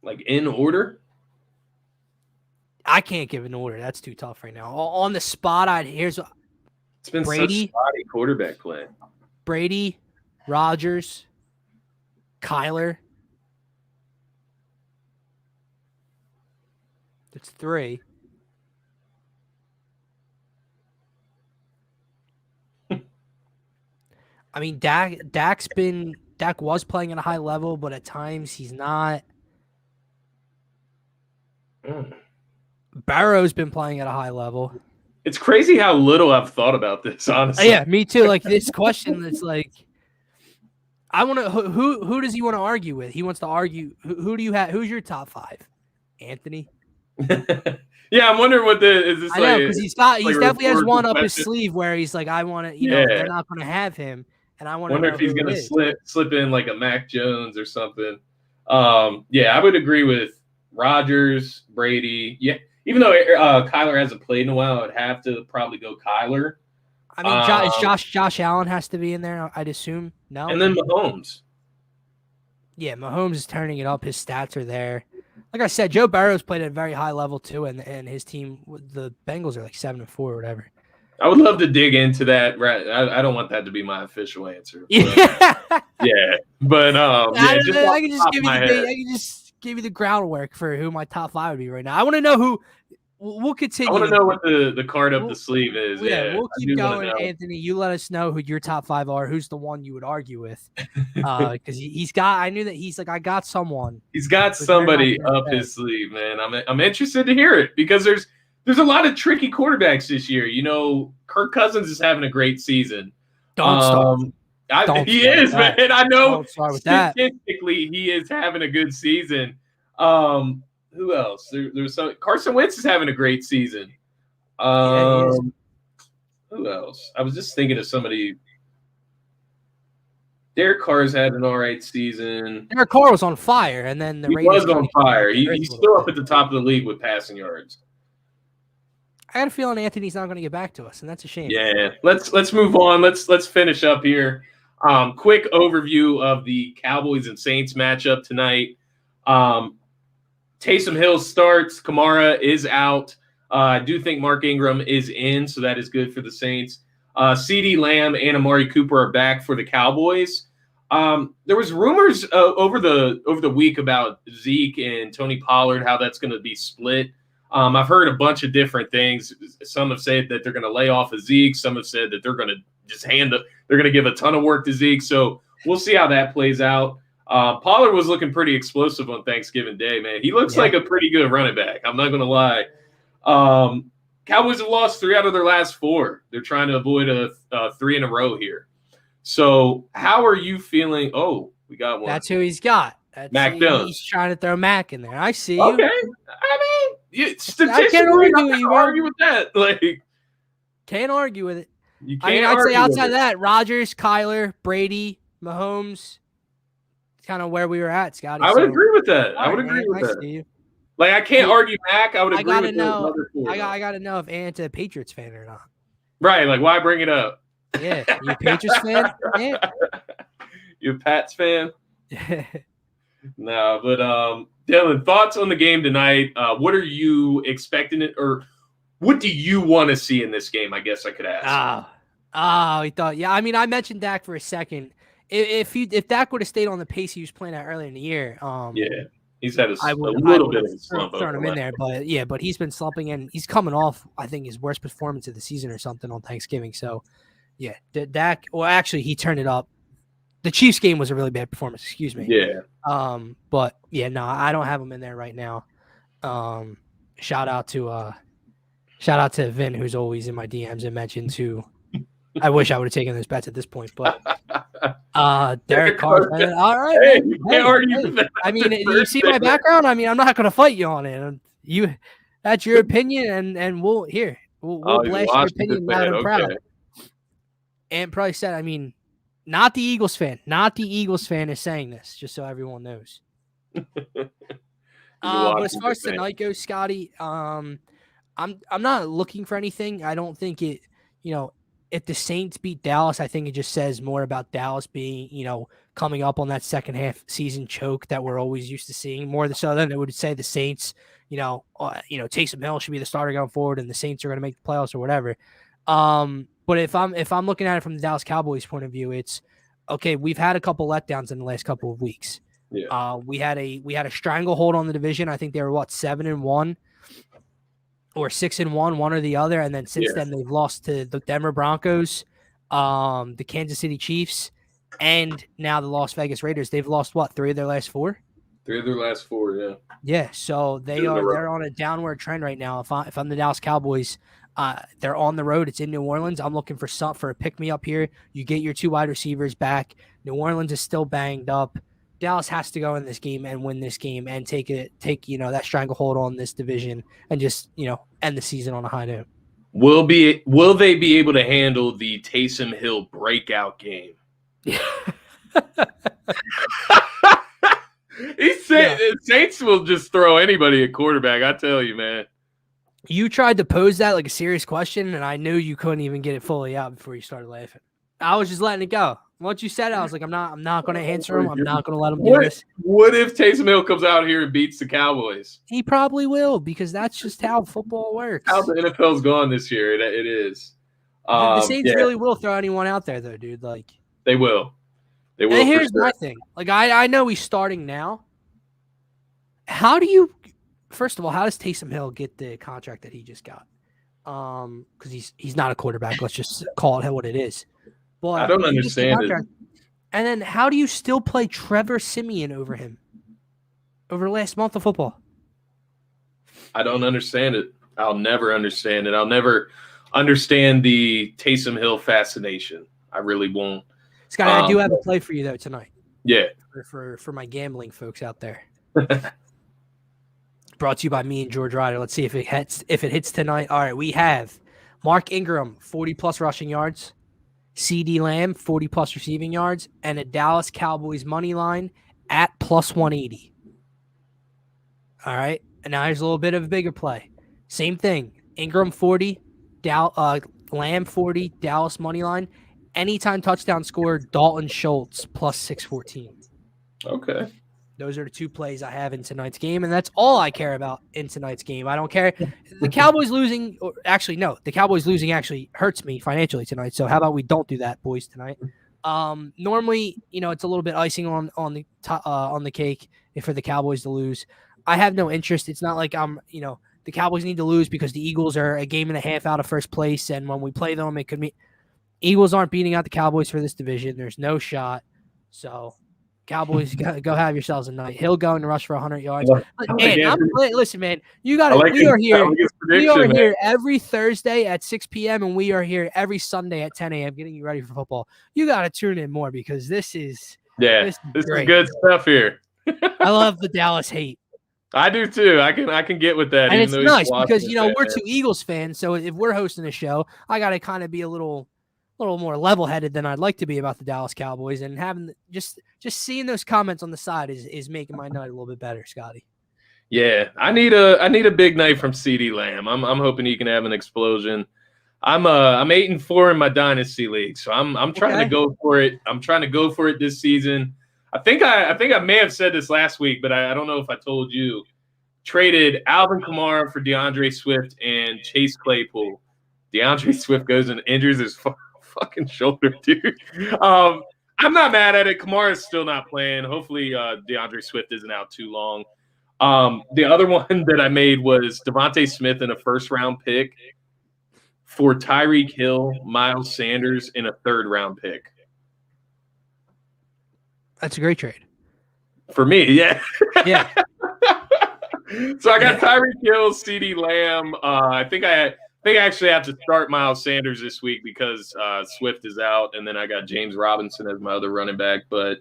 Like in order? I can't give an order. That's too tough right now. On the spot, it's been Brady, such spotty quarterback play. Brady, Rodgers, Kyler. That's 3. I mean, Dak was playing at a high level, but at times he's not. Barrow's been playing at a high level. It's crazy how little I've thought about this, honestly. Yeah, me too. Like this question, it's like, I want to. Who does he want to argue with? He wants to argue. Who do you have? Who's your top 5? Anthony. Yeah, I'm wondering what is this. I know, because he definitely has one up his question? sleeve where he's like, I want to. You know, they're not going to have him, and I want to wonder if he's going to slip in like a Mac Jones or something. Yeah, I would agree with Rodgers, Brady. Yeah, even though Kyler hasn't played in a while, I'd have to probably go Kyler. I mean, Josh Allen has to be in there, I'd assume. No, and then Mahomes. Yeah, Mahomes is turning it up. His stats are there. Like I said, Joe Burrow's played at a very high level too, and his team, the Bengals, are like 7-4 or whatever. I would love to dig into that. Right, I don't want that to be my official answer. But, yeah, but I can just give you the groundwork for who my top 5 would be right now. I want to know who. We'll continue. I want to know what the card up the sleeve is. Yeah, we'll keep going, Anthony. You let us know who your top 5 are. Who's the one you would argue with? Because he's got. I knew that he's like, I got someone. He's got somebody up his sleeve, man. I'm interested to hear it because there's a lot of tricky quarterbacks this year. You know, Kirk Cousins is having a great season. Don't start. He is, man. I know statistically he is having a good season. Who else? There's some. Carson Wentz is having a great season. Who else? I was just thinking of somebody. Derek Carr's had an all right season. Derek Carr was on fire, and then he was on fire. He's still up at the top of the league with passing yards. I got a feeling Anthony's not going to get back to us, and that's a shame. Yeah, let's move on. Let's finish up here. Quick overview of the Cowboys and Saints matchup tonight. Taysom Hill starts. Kamara is out. I do think Mark Ingram is in, so that is good for the Saints. CeeDee Lamb and Amari Cooper are back for the Cowboys. There was rumors over the week about Zeke and Tony Pollard, how that's going to be split. I've heard a bunch of different things. Some have said that they're going to lay off of Zeke. Some have said that they're going to just they're going to give a ton of work to Zeke. So we'll see how that plays out. Pollard was looking pretty explosive on Thanksgiving Day, man. He looks like a pretty good running back. I'm not going to lie. Cowboys have lost 3 out of their last 4. They're trying to avoid a 3 in a row here. So how are you feeling? Oh, we got one. That's who he's got. Mac Jones. He's trying to throw Mac in there. I see okay. you. I mean, statistically, I can't argue with that. Like, can't argue with it. You can't I'd say outside of that, Rodgers, Kyler, Brady, Mahomes. Kind of where we were at, Scotty. I would agree with that. I would agree with that. See you. Like, I can't argue Mac. I would agree with know. I got to know if Ant's a Patriots fan or not. Right. Like, why bring it up? Yeah. You a Patriots fan? Yeah. You a Pats fan? No, but Dylan, thoughts on the game tonight? What are you expecting it, or what do you want to see in this game? I guess I could ask. He thought. Yeah, I mean, I mentioned Dak for a second. If Dak would have stayed on the pace he was playing at earlier in the year, he's had a little bit of a slump. Thrown him in there, but he's been slumping, and he's coming off, I think, his worst performance of the season or something on Thanksgiving. So, yeah, Dak. Well, actually, he turned it up. The Chiefs game was a really bad performance. Excuse me. Yeah. But yeah, no, I don't have him in there right now. Shout out to Vin, who's always in my DMs and mentions who. I wish I would have taken those bets at this point, but Derek Carr. All right, hey, you can't argue that. I mean, you see my background. I mean, I'm not going to fight you on it. That's your opinion, and we'll blast your opinion loud and proud. And probably said, I mean, not the Eagles fan. Not the Eagles fan is saying this, just so everyone knows. But as far as tonight goes, Scotty, I'm not looking for anything. I don't think it. If the Saints beat Dallas, I think it just says more about Dallas being, coming up on that second half season choke that we're always used to seeing. More so than it would say the Saints, Taysom Hill should be the starter going forward, and the Saints are going to make the playoffs or whatever. But if I'm looking at it from the Dallas Cowboys point of view, it's okay, we've had a couple letdowns in the last couple of weeks. Yeah. We had a stranglehold on the division. I think they were 7-1 or 6-1, one or the other. And then since then they've lost to the Denver Broncos, the Kansas City Chiefs, and now the Las Vegas Raiders. They've lost 3 of their last 4? 3 of their last 4, yeah. Yeah, so they're on a downward trend right now. If I'm the Dallas Cowboys, they're on the road. It's in New Orleans. I'm looking for a pick me up here. You get your 2 wide receivers back. New Orleans is still banged up. Dallas has to go in this game and win this game and take that stranglehold on this division and just end the season on a high note. Will they be able to handle the Taysom Hill breakout game? Saints will just throw anybody at quarterback. I tell you, man. You tried to pose that like a serious question, and I knew you couldn't even get it fully out before you started laughing. I was just letting it go. Once you said it, I was like, I'm not going to answer him. I'm not going to let him do this. What if Taysom Hill comes out here and beats the Cowboys? He probably will, because that's just how football works. How the NFL's gone this year, it is. The Saints really will throw anyone out there, though, dude. Like they will. They will. And here's my thing. Like I know he's starting now. First of all, how does Taysom Hill get the contract that he just got? Because he's not a quarterback. Let's just call it what it is. But I don't understand it. And then how do you still play Trevor Siemian over him over the last month of football? I don't understand it. I'll never understand it. I'll never understand the Taysom Hill fascination. I really won't. Scotty, I do have a play for you though tonight. Yeah. For my gambling folks out there. Brought to you by me and George Ryder. Let's see if it hits tonight. All right, we have Mark Ingram, 40+ rushing yards, CeeDee Lamb, 40+ receiving yards, and a Dallas Cowboys money line at +180. All right, and now here's a little bit of a bigger play. Same thing. Ingram 40, Lamb 40, Dallas money line. Anytime touchdown score, Dalton Schultz +614. Okay. Those are the 2 plays I have in tonight's game, and that's all I care about in tonight's game. I don't care. The Cowboys losing, the Cowboys losing actually hurts me financially tonight. So how about we don't do that, boys, tonight? Normally, it's a little bit icing on the cake for the Cowboys to lose. I have no interest. It's not like the Cowboys need to lose because the Eagles are a game and a half out of first place, and when we play them, it could be Eagles aren't beating out the Cowboys for this division. There's no shot. So Cowboys, go have yourselves a night. He'll go and rush for 100 yards. Listen, man, we are here every Thursday at 6 p.m. and we are here every Sunday at 10 a.m. getting you ready for football. You got to tune in more because this is is good stuff here. I love the Dallas hate. I do too. I can get with that. And it's nice because we're 2 Eagles fans, so if we're hosting a show, I got to kind of be a little more level-headed than I'd like to be about the Dallas Cowboys, and having just seeing those comments on the side is making my night a little bit better, Scotty. Yeah, I need a big night from CeeDee Lamb. I'm hoping he can have an explosion. I'm 8-4 in my dynasty league, so I'm trying to go for it. I'm trying to go for it this season. I think I may have said this last week, but I don't know if I told you. Traded Alvin Kamara for DeAndre Swift and Chase Claypool. DeAndre Swift goes and injures his fucking shoulder, dude. I'm not mad at it. Kamara's still not playing. Hopefully DeAndre Swift isn't out too long. The other one that I made was Devontae Smith in a first-round pick for Tyreek Hill, Miles Sanders in a third-round pick. That's a great trade. For me, yeah. Yeah. So I got Tyreek Hill, CeeDee Lamb. I think I actually have to start Miles Sanders this week because Swift is out, and then I got James Robinson as my other running back. But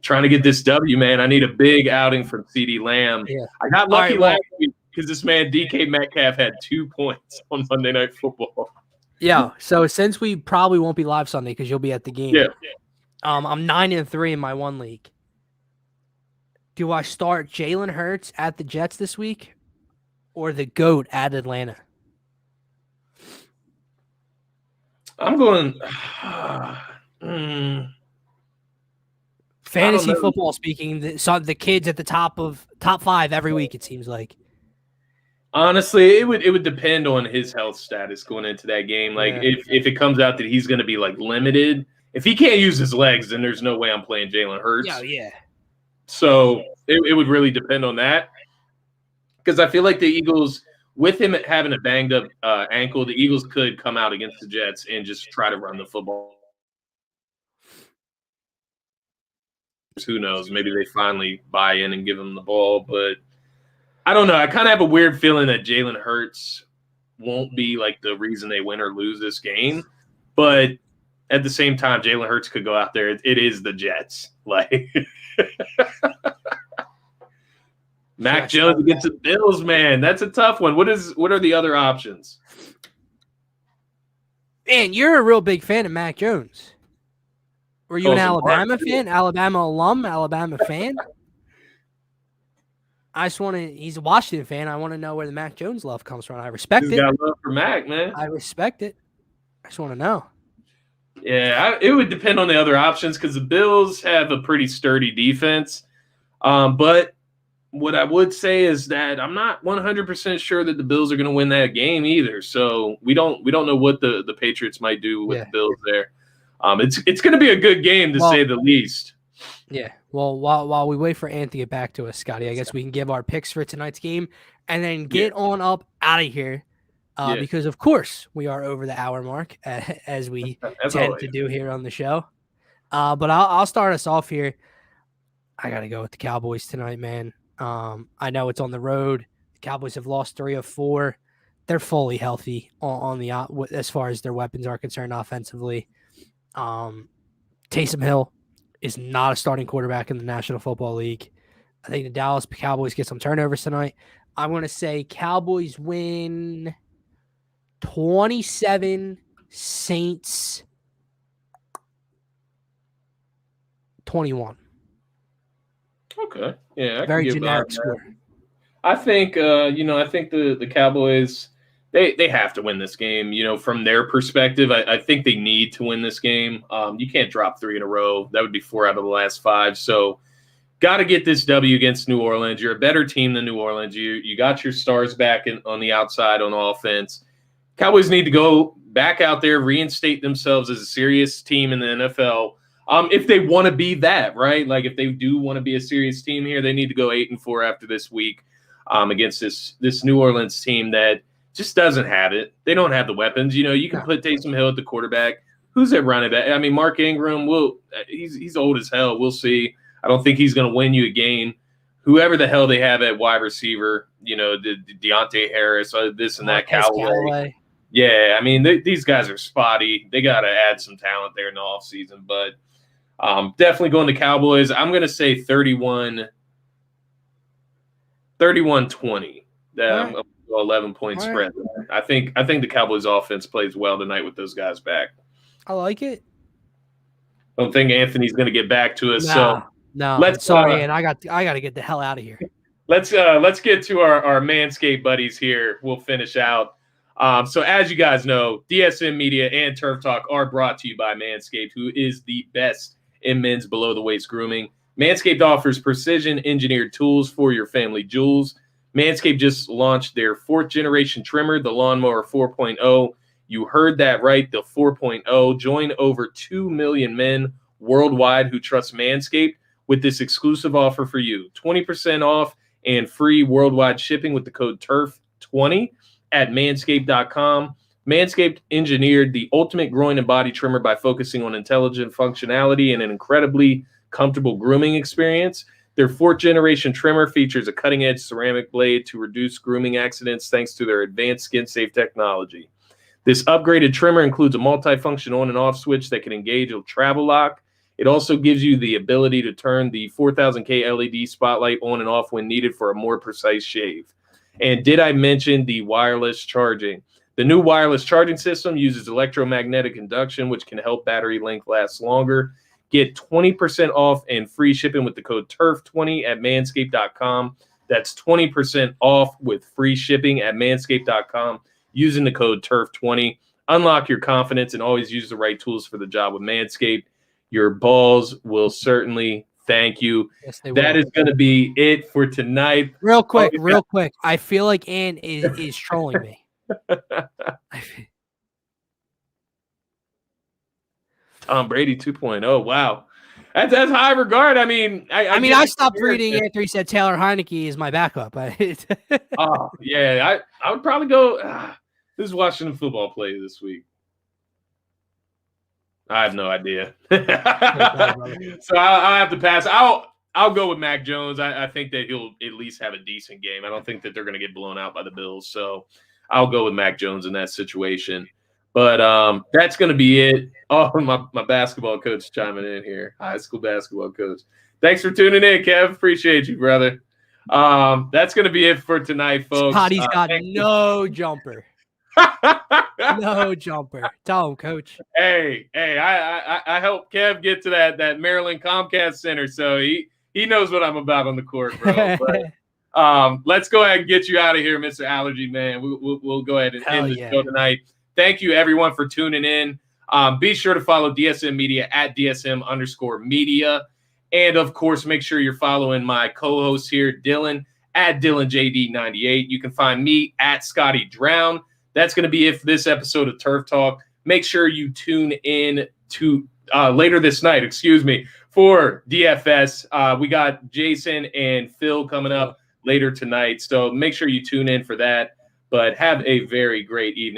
trying to get this W, man, I need a big outing from CeeDee Lamb. Yeah. I got lucky last week because this man DK Metcalf had 2 points on Monday Night Football. Yeah. So since we probably won't be live Sunday because you'll be at the game. Yeah. I'm 9-3 in my one league. Do I start Jalen Hurts at the Jets this week or the GOAT at Atlanta? I'm going fantasy football speaking, the kids at the top 5 every week, it seems like. Honestly, it would depend on his health status going into that game. Like if it comes out that he's going to be like limited if he can't use his legs, then there's no way I'm playing Jalen Hurts. Yeah. So it would really depend on that. Because I feel like the Eagles, with him having a banged up ankle, the Eagles could come out against the Jets and just try to run the football. Who knows? Maybe they finally buy in and give him the ball. But I don't know. I kind of have a weird feeling that Jalen Hurts won't be like the reason they win or lose this game. But at the same time, Jalen Hurts could go out there. It is the Jets. Like Mac Jones against the Bills, man. That's a tough one. What are the other options? Man, you're a real big fan of Mac Jones. Were you an Alabama fan? Alabama alum? Alabama fan? He's a Washington fan. I want to know where the Mac Jones love comes from. I respect it. He's got love for Mac, man. I respect it. I just want to know. Yeah, it would depend on the other options because the Bills have a pretty sturdy defense. But what I would say is that I'm not 100% sure that the Bills are going to win that game either. So we don't know what the Patriots might do with the Bills there. It's going to be a good game to say the least. Yeah. Well, while we wait for Anthony to get back to us, Scotty, I guess we can give our picks for tonight's game and then get on up out of here. Because of course we are over the hour mark as we tend to do here on the show. But I'll start us off here. I got to go with the Cowboys tonight, man. I know it's on the road. The Cowboys have lost 3 of 4. They're fully healthy on the as far as their weapons are concerned offensively. Taysom Hill is not a starting quarterback in the National Football League. I think the Dallas Cowboys get some turnovers tonight. I'm going to say Cowboys win 27, Saints 21. Okay. Yeah. I very generic score. I think, I think the Cowboys, they have to win this game. From their perspective, I think they need to win this game. You can't drop 3 in a row. That would be 4 out of the last 5. So got to get this W against New Orleans. You're a better team than New Orleans. You got your stars back on the outside on offense. Cowboys need to go back out there, reinstate themselves as a serious team in the NFL. If they want to be that, right? Like if they do want to be a serious team here, they need to go 8-4 after this week against this New Orleans team that just doesn't have it. They don't have the weapons. You can put Taysom Hill at the quarterback. Who's at running back? I mean, Mark Ingram, he's old as hell. We'll see. I don't think he's going to win you a game. Whoever the hell they have at wide receiver, Deontay Harris, this and that, Callaway. Yeah, I mean, these guys are spotty. They got to add some talent there in the offseason. But definitely going to Cowboys. I'm going to say 31-20. 11-point spread. I think the Cowboys offense plays well tonight with those guys back. I like it. I don't think Anthony's going to get back to us. No. Sorry, and I got to get the hell out of here. Let's get to our Manscaped buddies here. We'll finish out. So as you guys know, DSM Media and Turf Talk are brought to you by Manscaped, who is the best in men's below-the-waist grooming. Manscaped offers precision-engineered tools for your family jewels. Manscaped just launched their 4th-generation trimmer, the Lawnmower 4.0. You heard that right, the 4.0. Join over 2 million men worldwide who trust Manscaped with this exclusive offer for you. 20% off and free worldwide shipping with the code TURF20 at manscaped.com. Manscaped engineered the ultimate groin and body trimmer by focusing on intelligent functionality and an incredibly comfortable grooming experience. Their 4th-generation trimmer features a cutting-edge ceramic blade to reduce grooming accidents thanks to their advanced skin-safe technology. This upgraded trimmer includes a multi-function on and off switch that can engage a travel lock. It also gives you the ability to turn the 4000K LED spotlight on and off when needed for a more precise shave. And did I mention the wireless charging? The new wireless charging system uses electromagnetic induction, which can help battery length last longer. Get 20% off and free shipping with the code TURF20 at manscaped.com. That's 20% off with free shipping at manscaped.com using the code TURF20. Unlock your confidence and always use the right tools for the job with Manscaped. Your balls will certainly thank you. Yes, they that will. Is going to be it for tonight. Real quick. I feel like Ann is trolling me. Tom Brady 2.0. Wow. That's high regard. I mean, I stopped reading after he said Taylor Heineke is my backup. Oh, yeah. I would probably go. This is Washington football play this week. I have no idea. So I'll have to pass. I'll go with Mac Jones. I think that he'll at least have a decent game. I don't think that they're going to get blown out by the Bills. So I'll go with Mac Jones in that situation. But that's going to be it. Oh, my basketball coach chiming in here. High school basketball coach. Thanks for tuning in, Kev. Appreciate you, brother. That's going to be it for tonight, folks. Scotty's got no jumper. No jumper. Tell him, coach. Hey, I helped Kev get to that Maryland Comcast Center, so he knows what I'm about on the court, bro. But let's go ahead and get you out of here, Mr. Allergy Man. We'll go ahead and end the show tonight. Thank you, everyone, for tuning in. Be sure to follow DSM Media at DSM_media. And, of course, make sure you're following my co-host here, Dylan, at DylanJD98. You can find me at Scotty Drown. That's going to be it for this episode of Turf Talk. Make sure you tune in to later this night, for DFS. We got Jason and Phil coming up later tonight. So make sure you tune in for that. But have a very great evening.